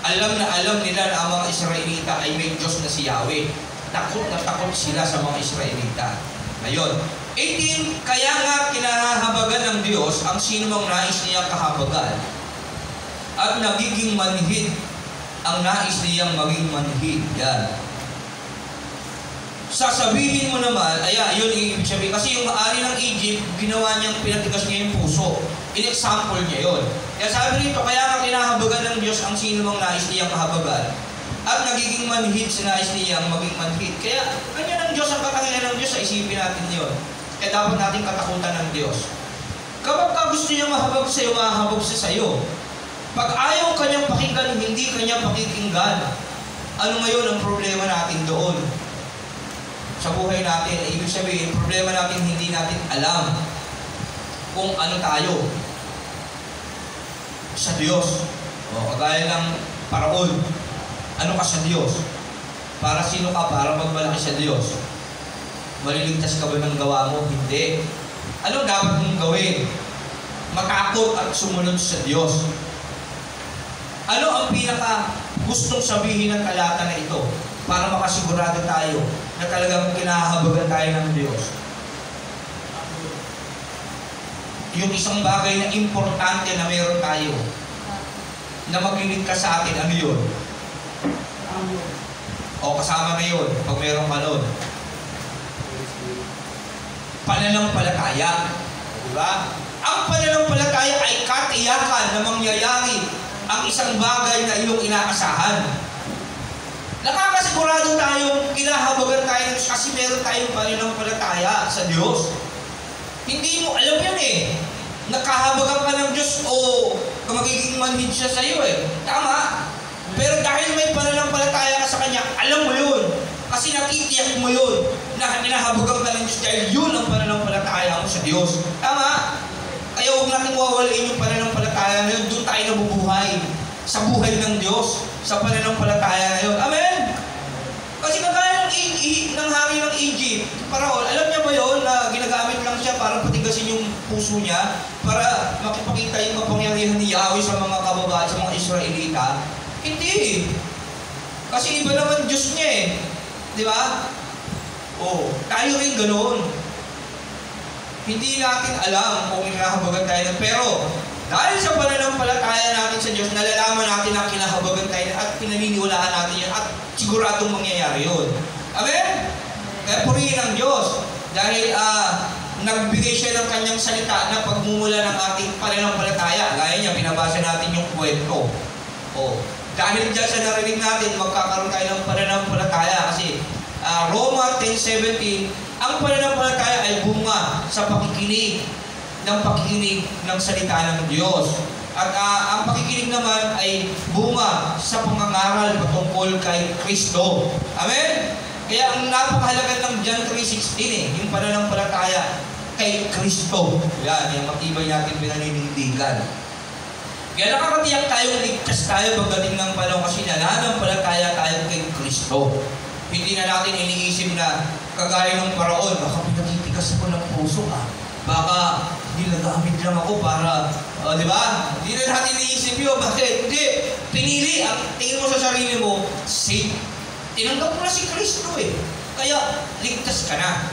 Alam na alam nila na ang mga Israelita ay may Diyos na si Yahweh. Takot na takot sila sa mga Israelita. Ngayon, 18, kaya nga kinahabagan ng Diyos ang sino mang nais niya kahabagan at nagiging manhid ang nais niyang maging manhid. Yan. Sasabihin mo naman, yun ibig sabihin. Kasi yung ari ng Egypt, ginawa niyang pinatigas niya yung puso. In-example niya yun. Kaya sabi rito, kaya nga kinahabagan ng Diyos ang sino mang nais niyang kahabagan at nagiging manhid sa nais niyang maging manhid. Kaya, ganyan ang Diyos, ang katangian ng Diyos, isipin natin yun. Kaya dapat natin katakutan ng Diyos. Kapag gusto niya mahabag sa'yo, mahabag siya sa'yo. Pag ayaw kanyang pakinggan, hindi kanya pakikinggan. Ano ngayon ang problema natin doon? Sa buhay natin, ibig sabihin, problema natin hindi natin alam kung ano tayo sa Diyos. Kagaya ng Paraon, ano ka sa Diyos? Para sino ka? Para magmalaki sa Diyos. Maliligtas ka ba ng gawa mo? Hindi. Ano dapat mong gawin? Matakot at sumunod sa Diyos. Ano ang pinaka gustong sabihin ng talata na ito? Para makasigurado tayo na talagang kinahabagan tayo ng Diyos. Yung isang bagay na importante na meron tayo na magliligtas sa atin, ano yun? O kasama na yun, pag meron ka nun. Pananampalataya. Diba? Ang pananampalataya ay katiyakan na mangyayari ang isang bagay na iyong inaasahan. Nakakasigurado tayong kinahabagan tayo ng Diyos kasi meron tayong pananampalataya sa Diyos. Hindi mo alam yun nakahabagan ka ng Diyos o magiging manhid siya sa iyo Tama. Pero dahil may pananampalataya ka sa Kanya, alam mo yun. Kasi nakitiyak mo yun na kinahabagan ka ng Diyos dahil yun ang pananampalataya mo sa Diyos. Tama. Kaya huwag natin wawalain yung pananampalataya na yun. Doon tayo nabubuhay sa buhay ng Diyos, sa pananampalataya na yun. Amen? Kasi kagaya ng hari ng Egypt, Paraon, alam niya ba yun na ginagamit lang siya para patigasin yung puso niya, para makipakita yung kapangyarihan ni Yahweh sa mga kababayan, sa mga Israelita? Hindi. Kasi iba naman Diyos niya Di ba? Tayo rin ganoon. Hindi natin alam kung kinahabagan tayo pero dahil sa pananampalataya natin sa Diyos, nalalaman natin na kinahabagan tayo at pinaniniwalaan natin yan at siguradong mangyayari yun. Amen? Kaya purihin ang Diyos dahil nagbigay siya ng kanyang salita na pagmumula ng ating pananampalataya. Gaya niya, binabasa natin yung kwento. Dahil dyan sa narinig natin, magkakaroon tayo ng pananampalataya kasi Roma 10:17, ang pananampalataya ay bunga sa pakikinig ng salita ng Diyos. At ang pakikinig naman ay bunga sa pangangaral patungkol kay Kristo. Amen? Kaya ang napakahalaga ng John 3:16 yung pananampalataya kay Kristo. Yan, yung matibay natin pinaninindigan. Kaya nakakatiyak tayong ligtas tayo pagdating ng panahon kasi nananampalataya tayo kay Kristo. Hindi na natin iniisip na kagaya ng Paraon, baka pinatitigas ako ng puso baka ginagamit lang ako para, di ba? Hindi na natin iniisip yun. Bakit? Hindi. Pinili. Tingin mo sa sarili mo, safe. Tinanggap mo na si Kristo Kaya, ligtas ka na.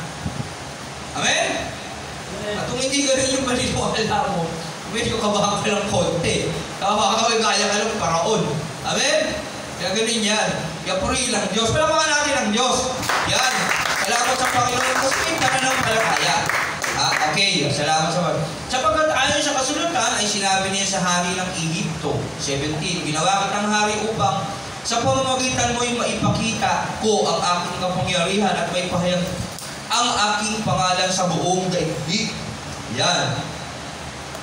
Amen? At kung hindi ganun yung paniniwala mo, medyo kabahan ka ng konti. Baka gaya ka ng Paraon. Amen? Kaya ganun yan. Kaya purihin lang Diyos. Palamahan natin ang Diyos. Yan. Salamat sa Panginoon kasi may pananampalataya. Okay, salamat sa Panginoon. Sapagkat ayon sa kasulatan ay sinabi niya sa hari ng Egypto, 17, ginawa kitang hari upang sa pamamagitan mo'y maipakita ko ang aking kapangyarihan at may pahayag ang aking pangalan sa buong daigdig. Yan.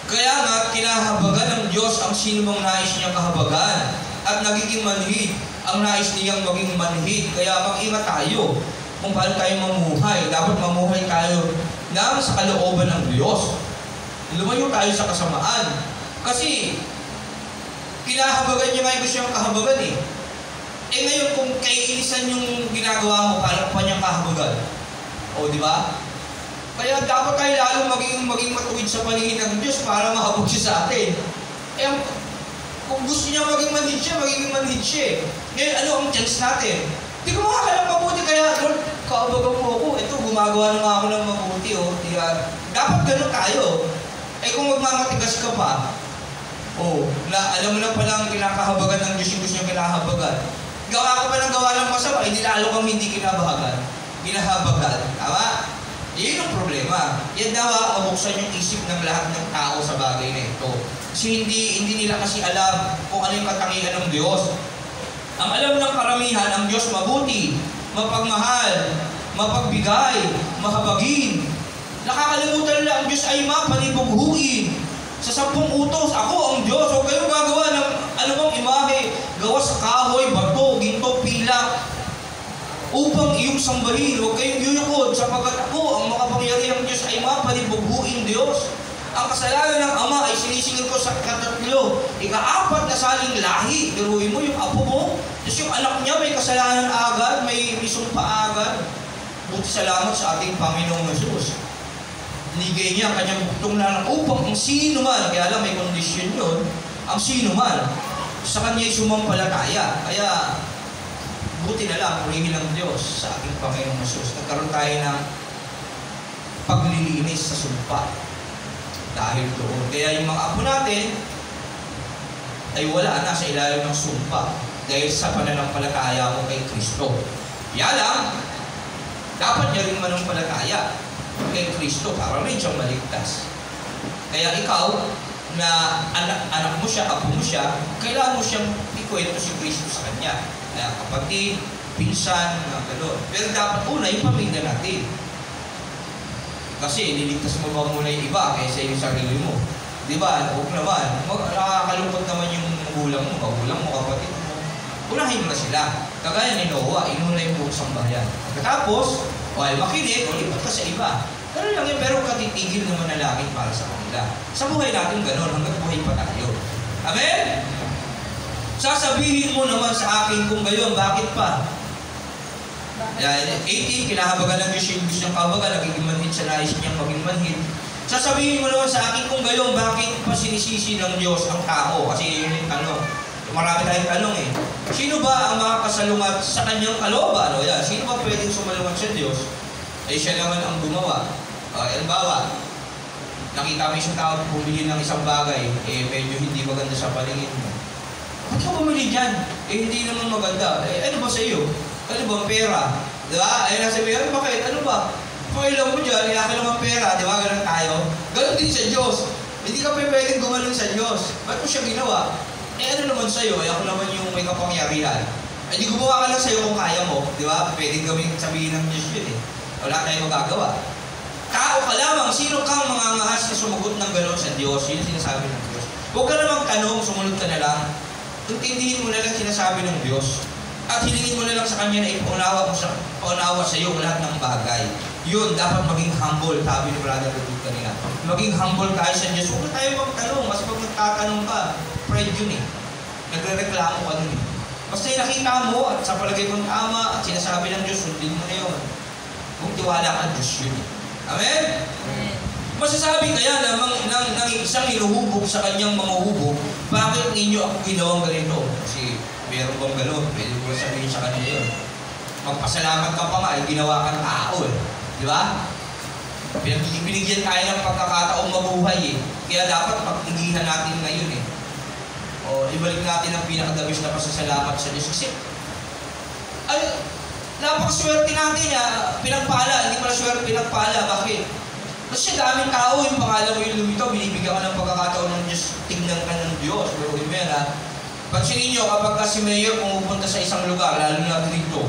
Kaya nga, kinahabagan ng Diyos ang sino mang nais niyang kahabagan. At nagiging manhid ang nais niyang maging manhid. Kaya mag-ingat tayo kung paano tayo mamuhay. Dapat mamuhay tayo nang sa kalooban ng Diyos. Lumayo tayo sa kasamaan. Kasi, kinahabagan niya nga yung gusto niyang kahabagan eh. Eh ngayon, kung kaiinisan yung ginagawa mo, paano pa niyang kahabagan? O, di ba? Kaya dapat tayo lalong maging matuwid sa paningin ng Diyos para mahabag siya sa atin. Eh, kung gusto niya maging manhid siya, magiging manhid siya. Ngayon, ano ang chance natin? Di ko makakalang mabuti, kaya, Lord, kaabagan mo ako. Ito, gumagawa naman ako ng mabuti, oh. Dapat ganun tayo. Eh, kung magmamatigas ka pa, alam mo na palang kinakahabagan ng Diyos yung gusto niya kinahabagan. Gawa ka pa ng gawa ng masama, hindi lalo kang hindi kinahabagan. Tama? Iyon ang problema. Yan daw mabuksan yung isip ng lahat ng tao sa bagay na ito. Kasi hindi nila kasi alam kung ano yung katangian ng Diyos. Ang alam ng karamihan, ang Diyos mabuti, mapagmahal, mapagbigay, mahabagin. Nakakalimutan nila ang Diyos ay mapanibughuin. Sa 10 utos, ako ang Diyos. Huwag kayong gagawa ng anumang imahe, gawa sa kahoy, bato, ginto, pilak, upang iyong sambahin. Huwag kayong yuyukod, sapagkat ako ang makapangyarihang Diyos ay mapanibughuin Diyos. Ang kasalanan ng Ama ay sinisingil ko sa katatlo, 4 na saling lahi. Diruin mo yung apo mo, tapos yung anak niya may kasalanan agad, may sumpa agad. Buti salamat sa ating Panginoong Jesus. Nigay niya ang kanyang buktong na upang ang sino man, kaya lang may kondisyon yun, ang sino man, sa kanya'y sumampalataya. Kaya, buti na lang, purihin ng Diyos sa ating Panginoong Jesus. Nagkaroon tayo ng paglilinis sa sumpa. Dahil doon. Kaya yung mga apo natin, ay wala na sa ilalim ng sumpa. Dahil sa pananampalataya mo kay Kristo. Kaya lang, dapat niya rin manampalataya kay Kristo para rin siyang maligtas. Kaya ikaw, na anak mo siya, apo mo siya, kailangan mo siyang ikwento si Kristo sa kanya. Kaya kapatid, pinsan, mga gano'n. Pero dapat una, yung pamilya natin. Kasi ililigtas mo ba muna yung iba kaysa yung sarili mo? Di ba? Huwag naman. Nakakalungkot naman yung magulang mo, kapatid mo. Unahin mo na sila. Kagaya ni Noah, inuna yung buong sambahayan. Pagkatapos, while makinig, lipat ka sa iba. Ganun lang yun, pero katitigil naman na langit para sa kanila. Sa buhay natin ganun, hanggang buhay pa tayo. Amen? Sasabihin mo naman sa akin kung gayon, bakit pa? 18, kinahabagan ng Diyos yung gusto niyang kahabagan, nagiging manhid sa nais niyang maging manhid. Sasabihin mo naman sa akin kung gayon, bakit pa sinisisi ng Diyos ang tao? Kasi yun yung tanong. Marami tayong tanong eh. Sino ba ang makakasalungat sa kanyang kalooban? Sino ba pwedeng sumalungat sa Diyos? Ay siya naman ang gumawa. Halimbawa, nakita mo isang tao bumili ng isang bagay, medyo hindi maganda sa paningin mo. Ba't ka bumili dyan? Hindi naman maganda. Ano ba sa iyo? Ano ba ang pera? Diba? Nasa pera, bakit? Ano ba? Pakailan mo dyan, iyakin naman pera. Diba? Ganun tayo. Ganun din sa Diyos. Hindi ka pwedeng gumaling sa Diyos. Ba't mo siya ginawa? Ano naman sa'yo? Ako naman yung may kapangyarihan. Hindi gumawa ka lang sa'yo kung kaya mo. Diba? Pwedeng gawin sabihin ng Diyos yun eh. Wala tayong magagawa. Tao ka lamang, sino kang mangangahas na sumagot ng gano'n sa Diyos? Yun yung sinasabi ng Diyos. Huwag ka namang tanong, sumunod ka na lang. Intindihin mo na lang sinasabi ng Diyos. At hilingin mo na lang sa Kanya na ipaunawa sa iyo lahat ng bagay. Yun, dapat maging humble, sabi ni Brother Rodrigo kanina. Maging humble tayo sa Diyos. Huwag na tayo magtanong. Mas pag nagtatanong ka, pride yun eh. Nagre-reklamo ka nun eh. Basta yung nakita mo at sa palagay mong tama at sinasabi ng Diyos, sundin mo na yun. Kung tiwala ka, Diyos yun. Amen? Amen. Masasabi kaya ng isang hinuhubog sa kanyang mga hubog, bakit ninyo ako ginawang ganito? Kasi meron bang gano'n? Pwede ko sabihin sa kanya yun. Magpasalamat ka pa nga, ginawa kang tao eh. Di ba? Binigyan tayo ng pagkakataong mabuhay eh. Kaya dapat pagtingihan natin ngayon eh. Ibalik natin ang pinakadabis na pasasalamat sa Diyos. Kasi, napakaswerte natin pinagpala, hindi pala swerte pinagpala. Bakit? Kasi daming tao, yung pangalan mo yung lumitaw, binibigyan ka ng pagkakataon ng Diyos, tingnan ka ng Diyos. Pero yun yan Pansinin nyo, kapag si Mayor pumupunta sa isang lugar, lalo na dito,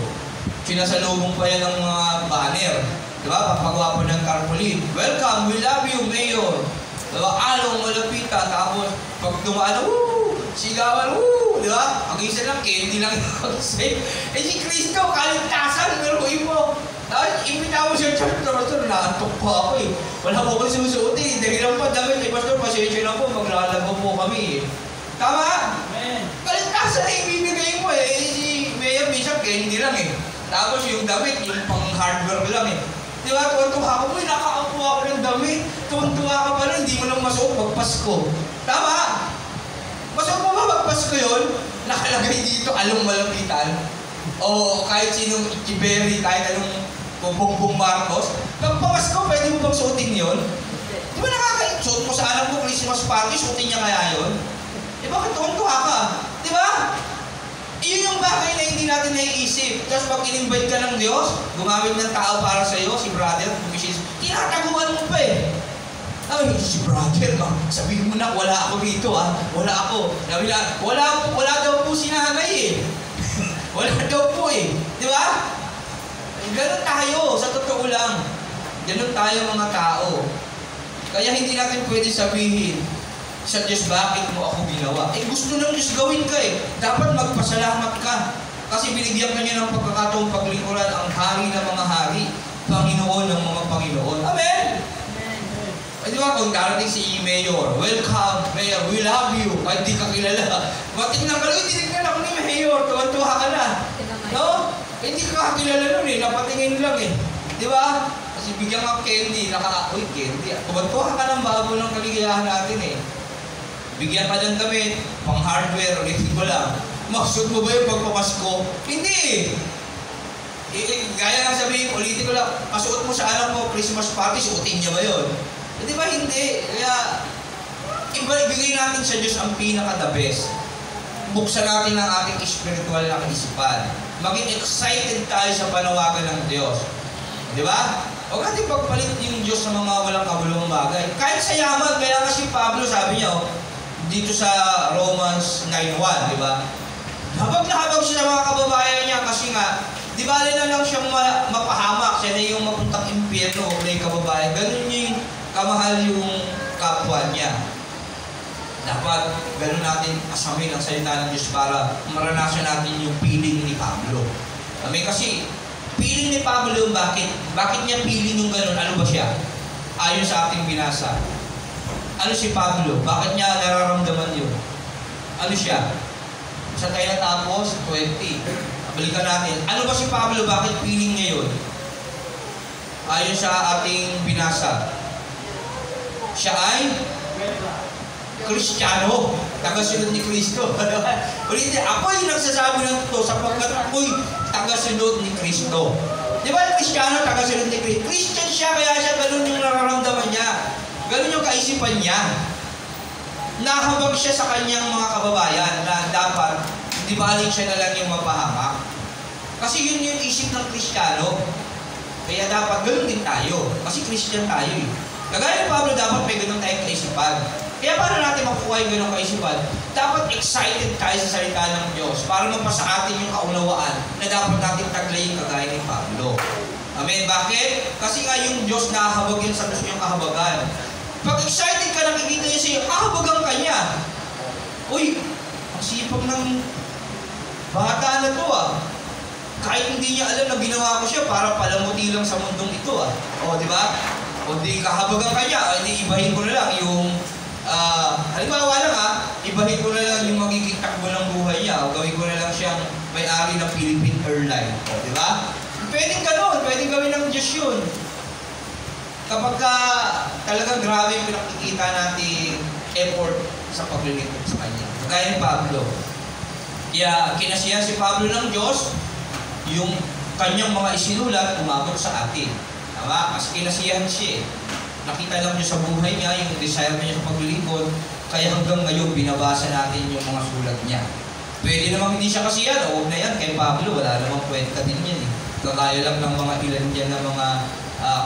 sinasalubong pa yan ng mga banner. Diba? Papagawa po ng tarpaulin. Welcome, we love you, Mayor. Diba? Along malapitan, tapos pag dumaan, woo! Sigawan, woo! Diba? Ang isa lang, candy lang yung save. Eh si Cristo, kaligtasan, meron mo. Tapos, imbita mo siya, Pastor, naantok pa ako eh. Wala po akong susuotin. Dahil lang pa damit, eh, Pastor, pasensya na po, maglalabo po kami eh. Tama? Amen. Kaligtasan na ibibigay mo eh. Si Mayor Bishop, candy lang eh. Tapos yung damit, yung pang hardware lang eh. Diba, tuwan-tuwa ka, uy, nakakapuha ako ng damit. Tuwan-tuwa ka pa rin, hindi mo lang masuot magpasko. Tama? Masuot mo ba magpasko yun? Nakalagay dito, along malapitan. O kahit sinong Ichiberi, kahit anong Bongbong Marcos. Pag pamasko, pwede mo bang suotin yun? Di ba nakakaisuot mo sa anak mo, Christmas party, suotin niya kaya yun? Eh bakit tuwan-tuwa ka? Di ba? Iyon yung bagay na hindi natin naiisip. Tapos pag in-invite ka ng Diyos, gumamit ng tao para sa iyo, si brother, tinataguan mo pa eh. Ay, si brother, sabihin mo na, wala ako dito ah. Wala ako. Wala daw po si nanay eh. Wala daw po eh. Di ba? Ganun tayo, sa totoo lang. Ganun tayo mga tao. Kaya hindi natin pwede sabihin sa Diyos, bakit mo ako ginawa? Eh gusto ng Diyos gawin ka eh. Dapat magpasalamat ka. Kasi binigyan ka niya ng pagkakataong paglingkuran ang hari ng mga hari, Panginoon ng mga Panginoon. Amen? Di ba, kung darating si Mayor, welcome, Mayor, we love you. Kahit di ka kilala. Matingnan ka lang, tinignan ako ni Mayor, tuwan-tuwa ka na. No? Hindi ka kilala nun eh, napatingin lang eh. Di ba? Kasi bigyan ka candy, uy, candy. Tuwan-tuwa ka ng bago ng kaligayahan natin eh. Bigyan ka ng damit, pang hardware, ulitin ko lang. Maksud mo ba yung pagpamasko? Hindi eh. Gaya nga sabihin, ulitin ko lang, pasuot mo sa anak mo, Christmas party, suotin niya ba yun? Di ba hindi? Kaya, ibigay natin sa Diyos ang pinaka-the best. Buksan natin ang ating spiritual na kaisipan. Maging excited tayo sa panawagan ng Diyos. Di ba? Huwag natin pagpalit yung Diyos sa mga walang kabulong bagay. Kahit sa yaman, kaya nga si Pablo, sabi niya, dito sa Romans 9:1, di ba? Habag na habag siya sa mga kababayan niya kasi nga, di ba na lang siyang mapahamak, siya na yung mapuntang impyerno o yung kababayan. Ganun yung kamahal yung kapwa niya. Dapat ganun natin asamin ang salita ng Diyos para maranasan natin yung feeling ni Pablo. Kasi feeling ni Pablo, bakit niya feeling yung ganun? Ano ba siya? Ayon sa ating binasa. Ano si Pablo? Bakit niya nararamdaman yun? Ano siya? Sa tayo natapos, 20. Balikan natin. Ano ba si Pablo? Bakit feeling niya yun? Ayon sa ating binasa. Siya ay Kristiyano, tagasunod ni Kristo. Ulitin, ako yung nagsasabi ng ito sapagkat ako'y tagasunod ni Kristo. Di ba yung Kristiyano, tagasunod ni Kristo? Christian siya, kaya siya ganun yung nararamdaman niya. Ganun yung kaisipan niya. Nahabag siya sa kanyang mga kababayan na dapat, di balik siya na lang yung mapahamak. Kasi yun yung isip ng Kristiyano. Kaya dapat ganun din tayo. Kasi Christian tayo eh. Kagaya ni Pablo, dapat may ganun tayong kaisipan. Kaya paano natin makukuha yung ganung kaisipan? Dapat excited tayo sa salita ng Diyos para mapasa atin yung kaunawaan na dapat natin taglayin kagaya ni Pablo. Amen? Bakit? Kasi nga yung Diyos nahahabag yun sa gusto niyang kahabagan. Pag excited ka, nakikita niya sa'yo, kahabagan ka niya. Uy, ang sipag ng bata na to ah. Kahit hindi niya alam na ginawa ko siya para palamuti lang sa mundong ito ah. O, di ba? O di kahabagan ka niya, hindi ibahin ko na lang yung halimbawa lang ibahin ko na lang yung magiging takbo ng buhay niya o gawin ko na lang siyang may-ari ng Philippine Airlines. O, di ba? Pwedeng ganun, pwedeng gawin ng Diyos yun. Kapag talagang grabe yung pinakikita natin effort sa paglilingkod sa Kanya. Kagaya ni Pablo. Kaya kinasiyahan si Pablo ng Diyos, yung kanyang mga isinulat umabot sa atin. Tama? Mas kinasiyahan siya eh. Nakita lang niyo sa buhay niya, yung desire niya sa paglilingkod, kaya hanggang ngayon binabasa natin yung mga sulat niya. Pwede namang hindi siya kasiyahan, huwag na yan, kay Pablo, wala namang kwenta din yan eh. Kagaya lang ng mga ilan dyan na mga,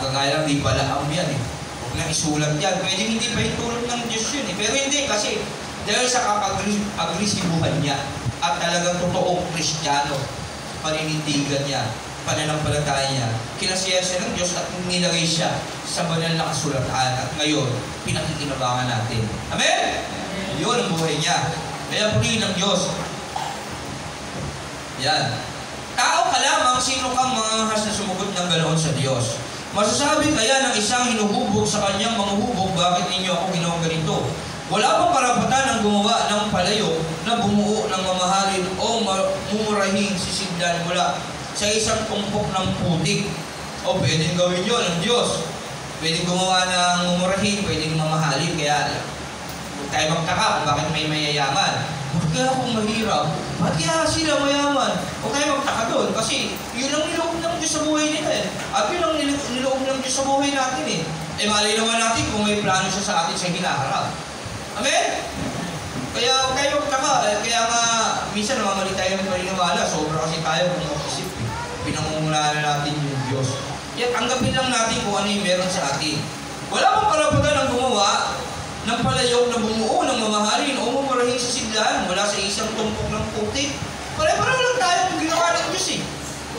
kagaya lang di Balaam yan eh. Huwag na isulat yan, pwede hindi pa itulog ng Diyos yun eh. Pero hindi, kasi dahil sa agresibuhan niya at talagang totoong Kristiyano, paninindigan niya, pananampalataya niya, kinasiya siya ng Diyos at nilagay siya sa banal na kasulatan at ngayon, pinakikinabangan natin. Amen? Yun ang buhay niya. Kaya purihin ng Diyos. Yan. Tao ka lamang, sino kang mangangahas na sumugot ng ganoon sa Diyos? Masasabi kaya ng isang hinuhubog sa kanyang manguhubog, bakit ninyo ako ginawang ganito? Wala pang karapatan ng gumawa ng palayo na bumuo ng mamahalin o mumurahing sisidlan mula sa isang tumpok ng putik. O pwedeng gawin yun ng Diyos. Pwedeng gumawa ng mumurahin, pwedeng mamahalin. Kaya huwag tayo magtaka kung bakit may mayayaman. Bakit kaya akong mahirap? Bakit kaya sila mayaman? Huwag tayo magtaka doon. Kasi yun ang niloob ng Diyos sa buhay nila eh. At yun ang niloob ng Diyos sa buhay natin eh. Eh malay naman natin kung may plano siya sa atin sa hinaharap. Amen? Kaya huwag tayo magtaka. Kaya nga minsan namamali tayo ng paniniwala. Sobra kasi tayo kung mag-isip eh. Pinangungunahan natin yung Diyos. Kaya tanggapin lang natin kung ano yung meron sa atin. Wala pang karapatan ng gumawa ng palayok na bumuo ng mamahalin o mumurahin sa siglahan mula sa isang tumpok ng putik. Pare-pareho lang tayo kung ginawa ng Diyos eh.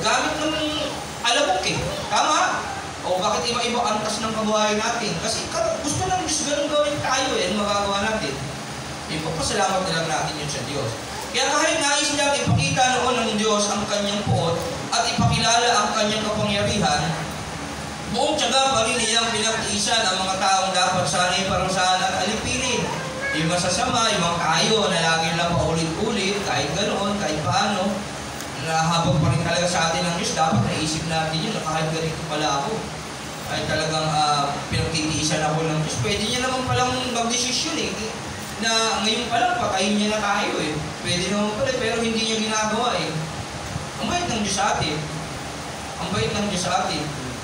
Gamit ng alabok eh. Tama? O bakit iba-iba antas ng kabuhayan natin? Kasi gusto ng Diyos ganun gawin tayo eh. Ang magagawa natin. Ipapasalamat na lang natin yun sa Diyos. Kaya kahit nais niyang ipakita noon ng Diyos ang kanyang puot at ipakilala ang kanyang kapangyarihan, buong tiyaga pa rin niyang pinagtiisan ang mga taong dapat sana'y parusahan at alipinin. Yung masasama, yung mga kayo na lagi lang paulit-ulit, kahit ganoon, kahit paano, nahabag pa rin talaga sa atin ng Diyos, dapat naisip natin yun, na kahit ganito pala ako. Kahit talagang pinagtitiisan ako ng Diyos, pwede niya naman palang mag-desisyon eh, na ngayon palang patayin niya na tayo eh. Pwede naman pala, pero hindi niya ginagawa eh. Ang bait ng Diyos sa atin. Ang bait ng Diyos sa atin.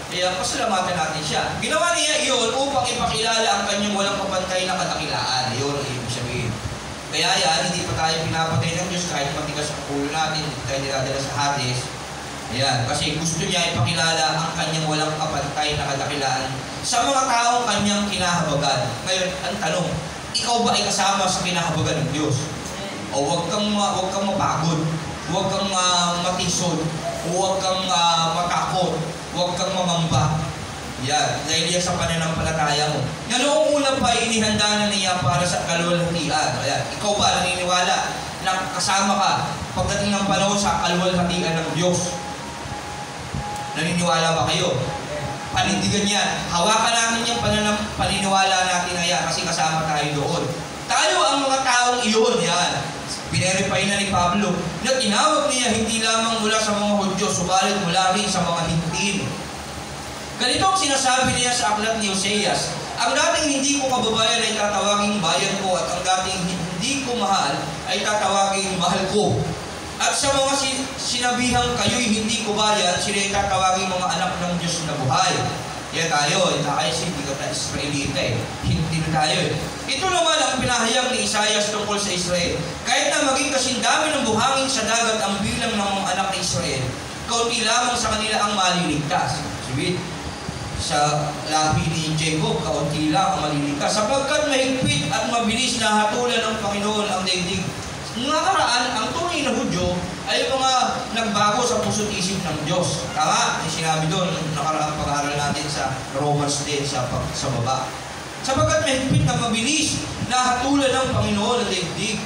Kaya pasalamatan natin siya. Ginawa niya iyon upang ipakilala ang kanyang walang kapantay na kadakilaan. Iyon ang ibig sabihin. Kaya yan, hindi pa tayo pinapatay ng Diyos kahit matigas ang ulo natin, hindi tayo niladala sa Hades. Ayan, kasi gusto niya ipakilala ang kanyang walang kapantay na kadakilaan sa mga taong kanyang kinahabagan. Ngayon, ang tanong, ikaw ba ay kasama sa kinahabagan ng Diyos? O huwag kang mapagod, huwag kang matisod, huwag kang matakot, huwag kang mamamba. Yan, dahil yan sa pananampalataya mo. Na noong una pa, inihanda na niya para sa kaluwalhatian. Ayan, ikaw ba naniniwala na kasama ka pagdating ng panahon sa kaluwalhatian ng Diyos? Naniniwala ba kayo? Panindigan yan. Hawakan natin yung paniniwala natin na yan kasi kasama tayo doon. Tayo ang mga taong iyon. Yan. Pinerify na ni Pablo na tinawag niya hindi lamang mula sa mga Hudyo, subalit mula rin sa mga Hintil. Ganito ang sinasabi niya sa aklat ni Oseas, ang dating hindi ko kababayan ay tatawaging bayan ko at ang dating hindi ko mahal ay tatawaging mahal ko. At sa mga sinabihang kayo'y hindi ko bayan, sila ay tatawaging mga anak ng Diyos na buhay. Kaya tayo, hindi ka tayo Israelita eh. Hindi na tayo eh. Ito naman ang pinahayag ni Isaias tungkol sa Israel. Kahit na maging kasing dami ng buhangin sa dagat ang bilang ng mga anak ni Israel, kaunti lamang sa kanila ang maliligtas. Sabihin, sa lahi ni Jacob, kaunti lang ang maliligtas. Sapagkat mahigpit at mabilis na hatulan ng Panginoon ang daigdig. Mga karaan, ang tunay na Hudyo ay mga nagbago sa puso't isip ng Diyos. Tama? Yung sinabi doon, nakaraang pag-aaral natin sa Romans din, sa baba. Sapagkat mahigpit na mabilis na hatulan ng Panginoon ang daigdig.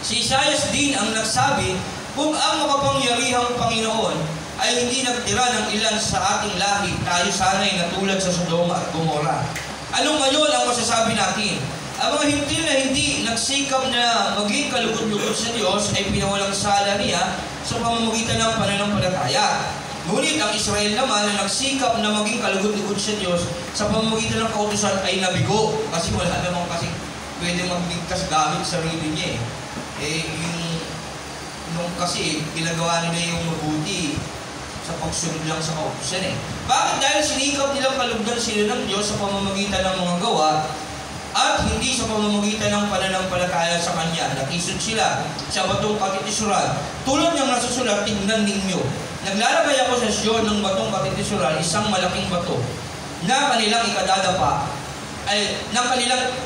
Si Isaias din ang nagsabi, kung ang makapangyarihang Panginoon ay hindi nagtira ng ilan sa ating lahi, tayo sana'y natulad sa Sodoma at Gomora. Anong ngayon ang masasabi natin? Ang mga Hintil na hindi nagsikap na maging kalugod-lugod sa Diyos ay pinawalang sala niya sa pamamagitan ng pananampalataya. Ngunit ang Israel naman na nagsikap na maging kalugod-lugod sa Diyos sa pamamagitan ng kautusan ay nabigo. Kasi wala namang kasi pwede magligtas gamit sarili niya eh. Nung kasi ginagawa nila yung mabuti sa pagsunod lang sa kautusan eh. Bakit? Dahil sinikap nilang kalugdan sila ng Diyos sa pamamagitan ng mga gawa at hindi sa pamamagitan ng pananampalataya sa Kanya. Nakisod sila sa batong katitisuran. Tulad niyang nasusulat, tingnan ninyo. Naglalagay ako sa Sion ng batong katitisuran, isang malaking bato, na kanilang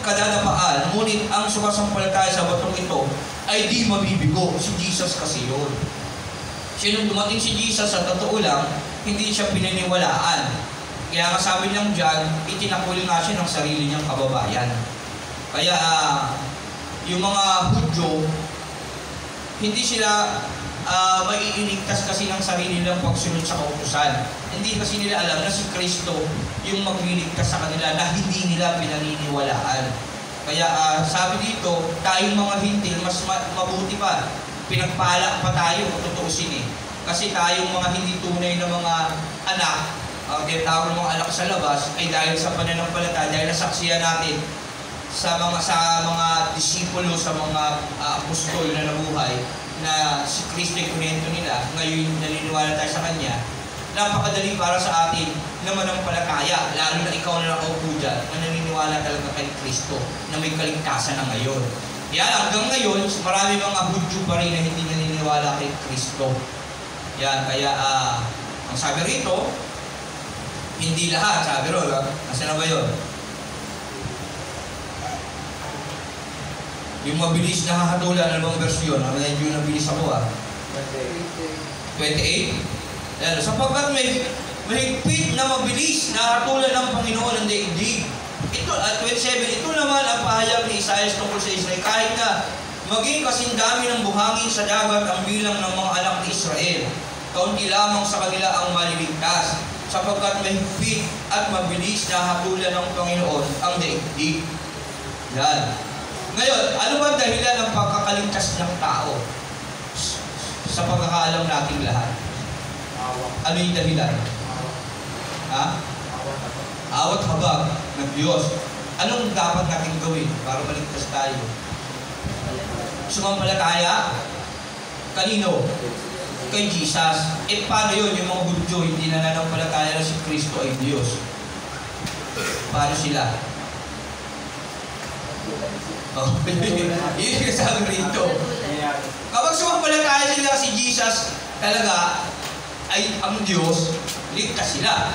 kadadapaan, ngunit ang sumasampalataya sa batong ito ay di mabibigo. Si Jesus kasi yun. Kasi nung dumating si Jesus, sa totoo lang, hindi siya pinaniwalaan. Kaya nga sabi niyang dyan, itinakul nga siya ng sarili niyang kababayan. Kaya yung mga Hudyo, hindi sila maiiligtas kasi ng sarili nilang pagsunod sa kautusan. Hindi kasi nila alam na si Kristo yung magliligtas sa kanila na hindi nila pinaniniwalaan. Kaya sabi dito, tayong mga hintil, mas mabuti pa. Pinagpala pa tayo kung tutuusin eh. Kasi tayong mga hindi tunay na mga anak, tinatawag ng mga anak sa labas, ay dahil sa pananampalataya, dahil nasaksiyan natin sa mga disipulo, sa mga apostol na nabuhay, na si Kristo ay kunento nila, ngayon naniniwala tayo sa Kanya, napakadali para sa atin na manampalataya, lalo na ikaw na nakaupo dyan, na naniniwala talaga kay Kristo, na may kaligtasan na ngayon. Yan, hanggang ngayon, marami mga Hudyo pa rin na hindi naniniwala kay Kristo. Yan, kaya ang sabi rito, hindi lahat, sabi ro, nasa na ba yun? Yung mabilis na hahatulan, ano bang versyon? Medyo nabilis ako 28? Yan, sapagkat may mahigpit na mabilis na hahatulan ng Panginoon ng daigdig. Ito, 27, ito naman ang pahayag ni Isaias tungkol sa Israel. Kahit na maging kasing dami ng buhangin sa dagat ang bilang ng mga anak ni Israel, kaunti lamang sa kanila ang maliligtas, sapagkat mahigpit at mabilis na hahatulan ng Panginoon ang daigdig. Yan. Ngayon, ano ba dahilan ng pagkakaligtas ng tao? Sa pagkakaalam nating lahat. Ano yung dahilan? Awat habag ng Diyos. Anong dapat natin gawin para maligtas tayo? Sumampalataya? Kanino? Kay Jesus. Paano yun? Yung mga Hudyo, hindi nananampalataya na si Kristo ay Diyos. Paano sila? Yun yung sabi rito. Kapag sumampalataya sila si Jesus talaga ay ang Diyos, ligtas sila.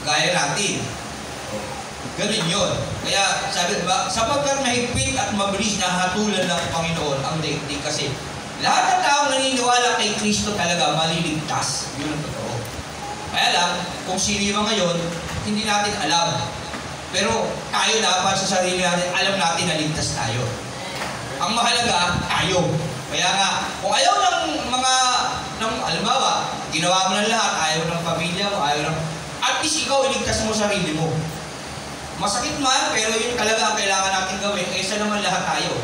Gaya natin. Ganun yun. Kaya sabi ba, sapagkat mahigpit at mabilis na hatulan ng Panginoon ang daigdig, kasi lahat ng taong naniniwala kay Kristo talaga maliligtas. Yun ang totoo. Kaya lang, kung sino ba ngayon, hindi natin alam. Pero tayo dapat sa sarili natin, alam natin na ligtas tayo. Ang mahalaga, tayo. Kaya nga, kung ayaw halimbawa, ginawa mo ng lahat, ayaw ng pamilya mo, ayaw ng, at least ikaw iligtas mo sarili mo. Masakit man, pero yun talaga ang kailangan natin gawin, kaysa naman lahat tayo.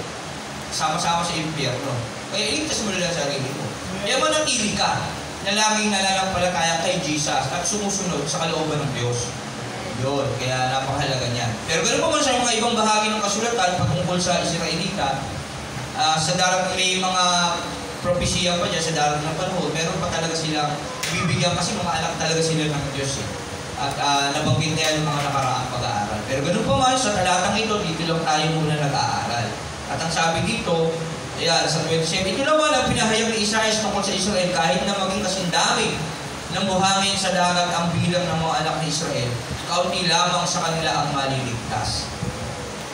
Sama-sama sa impyerno. Kaya iligtas mo lang sarili mo. Kaya manatili ka na laging nananampalataya kay Jesus at sumusunod sa kalooban ng Diyos. Yun, kaya napakahalaga niyan. Pero ganoon pa man sa mga ibang bahagi ng kasulatan patungkol sa Israelita, sa darating may mga propesya pa dyan sa darating ng panahon, meron pa talaga silang bibigyan kasi mga anak talaga sila ng Diyos. At nabanggit niya yung mga nakaraang pag-aaral. Pero ganoon pa man, sa talatang ito, dito lang tayo muna nag-aaral. At ang sabi dito, ayan, sa 27, ito naman ang pinahayag ni Isaias tungkol sa Israel, kahit na maging kasing dami ng buhangin sa dagat ang bilang ng mga anak ni Israel, kaunti lamang sa kanila ang maliligtas.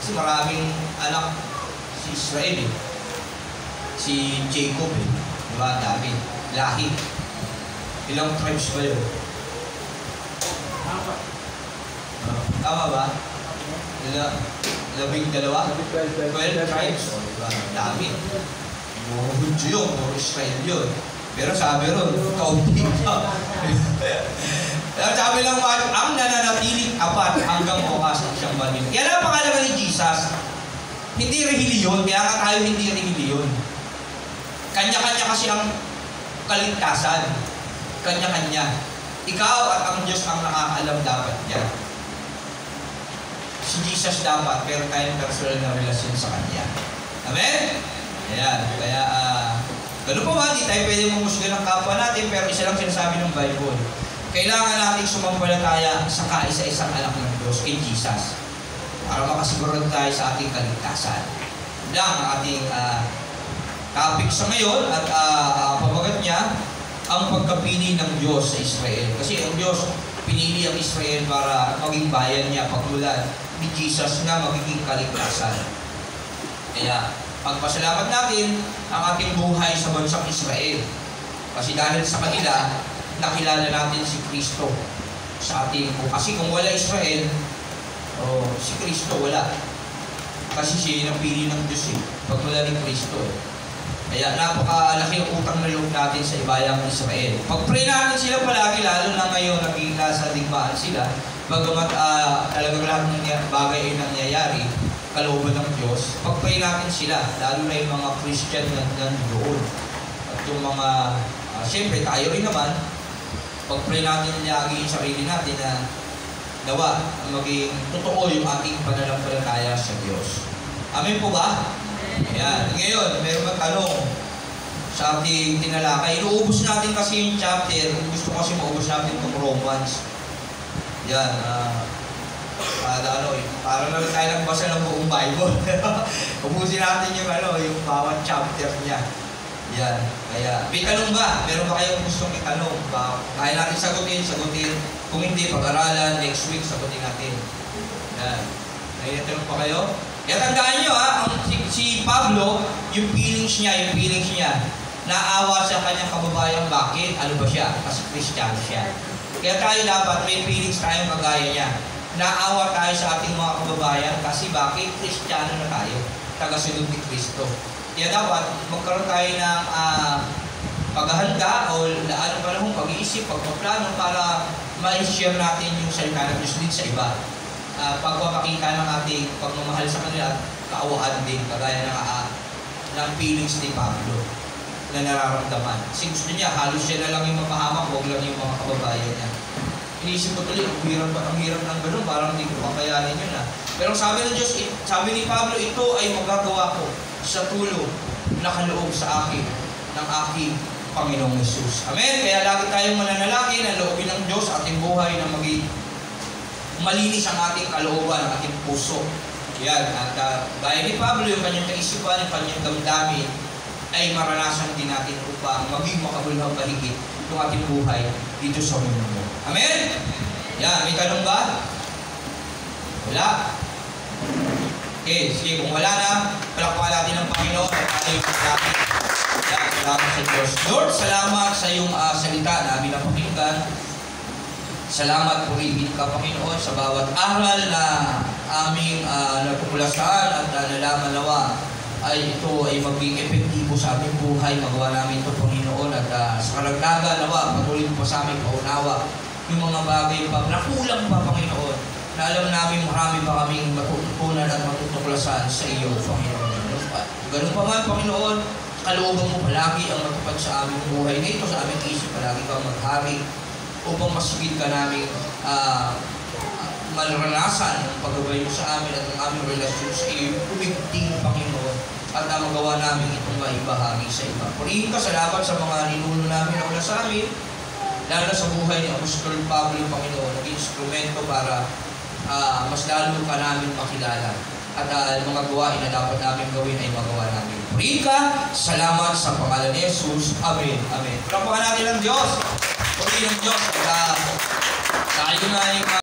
Kasi maraming anak si Israel si Jacob diba? Dami. Lahi. Ilang tribes ba yun? Tama ba? 12? 12 tribes. Diba? Dami. Mga Hudyo yun, mga Israel yun. Pero sabi ron, kaunti ka. Sabi lang, ang nananatiling apat hanggang bukas ang siyang banin. Yan ang pangalaga ni Jesus. Hindi relihiyon, kaya nga tayo hindi relihiyon. Kanya-kanya kasi ang kaligtasan. Kanya-kanya. Ikaw at ang Diyos ang nakakaalam dapat yan. Si Jesus dapat, pero tayong personal na relasyon sa Kanya. Amen? Ayan. Kaya, ganun pa ba, di tayo pwede mamusga ng kapwa natin, pero isa lang sinasabi ng Bible. Kailangan natin sumampalataya sa kaisa-isang anak ng Diyos, kay Jesus, para makasigurado tayo sa ating kaligtasan. Lang ang ating topic sa ngayon at pabagat niya, ang pagkapili ng Diyos sa Israel. Kasi ang Diyos, pinili ang Israel para maging bayan niya pagmula ni Jesus na magiging kaligtasan. Kaya, Pagpasalamat natin ang ating buhay sa bansang Israel. Kasi dahil sa kanila, nakilala natin si Kristo sa ating. Kasi kung wala Israel, si Kristo wala. Kasi siya yung napili ng Diyos pag wala ni Kristo. Kaya napakalaki ang utang na loob natin sa ibayang Israel. Pag-pray natin sila palagi, lalo na ngayon naging nasa digmaan sila, bagamat talagang lahat ng bagay ay nangyayari, kalooban ng Diyos, pag-pray natin sila, lalo na yung mga Christian na nandoon. At yung mga, siyempre tayo rin naman, pag-pray natin lagi yung sarili natin na nawa, maging totoo yung ating pananampalataya sa Diyos. Amen po ba? Ayan. Ngayon, meron mang tanong sa ating tinalakay. Inuubos natin kasi yung chapter. Gusto ko kasi maubos natin itong Romans. Yan. Para na tayo nagbasa ng buong Bible. Ubusin natin yung bawat chapter niya. Yan. Kaya, may tanong ba? Meron ba kayong gustong itanong? Kaya natin sagutin. Kung hindi, pag-aralan, next week, sagutin natin. Yan. May tanong pa kayo? Kaya tandaan nyo si Pablo, yung feelings niya, naawa sa kanyang kababayan. Bakit? Ano ba siya? Kasi Christian siya. Kaya tayo dapat may feelings tayong kagaya niya. Naawa tayo sa ating mga kababayan kasi bakit? Kristiyano na tayo. Tagasunod ni Kristo. Kaya dapat magkaroon tayo ng paghahanda o anong panahon, pag-iisip, pagpaplano para ma-share natin yung salita ng Diyos din sa iba. Pagpapakita ng ating pagmamahal sa kanila at kaawaan din, kagaya ng feelings ni Pablo na nararamdaman. Kasi gusto niya, halos siya na lang yung mapahamak, huwag lang yung mga kababayan niya. Inisip ko tuloy, ang hirap ng gano'n, parang hindi ko kakayanin yun . Pero sabi ng Diyos, sabi ni Pablo, ito ay magagawa ko sa tulong na kaloob sa akin ng aking Panginoong Jesus. Amen? Kaya lagi tayong mananalangin na loobin ng Diyos sa ating buhay na maging malinis ang ating kalooban, ang ating puso. Yan. At gaya ni Pablo, yung kanyang kaisipan, yung kanyang damdamin, ay maranasan din natin upang maging makabuluhang mahigit yung ating buhay dito sa mundo. Amen? Yan. May tanong ba? Wala? Okay. Sige, kung wala na, palakpakan natin ng Panginoon at tayo natin. Yan. Salamat sa Diyos. Lord, salamat sa iyong salita na aming napakinggan. Salamat po rin ka, Panginoon, sa bawat aral na aming natuklasan at nalaman nawa ay ito ay maging epektibo sa aming buhay. Magawa namin ito, Panginoon, at sa karagdagan nawa, patuloy po sa aming paunawa yung mga bagay pa na kulang pa, Panginoon, na alam namin marami pa kaming matutunan at matutuklasan sa iyo, Panginoon. Ganun pa man, Panginoon, kalooban mo palagi ang matupad sa aming buhay na ito, sa aming isip, palagi kang maghari upang masigit ka namin maranasan ang paggabay mo sa amin at ang aming relasyon sa iyo, umigting, Panginoon, at magawa namin itong maibahagi sa iba. Purihin ka, salamat sa mga ninuno namin na wala sa amin, lalo na sa buhay ni Apostol Pablo, Panginoon, naging instrumento para mas lalo ka namin makilala at mga gawain na dapat namin gawin ay magawa namin. Purihin ka, salamat sa pangalan ni Jesus. Amen. Amen. Pagpapakan natin ng Diyos. Purihin ng Diyos. Tayo na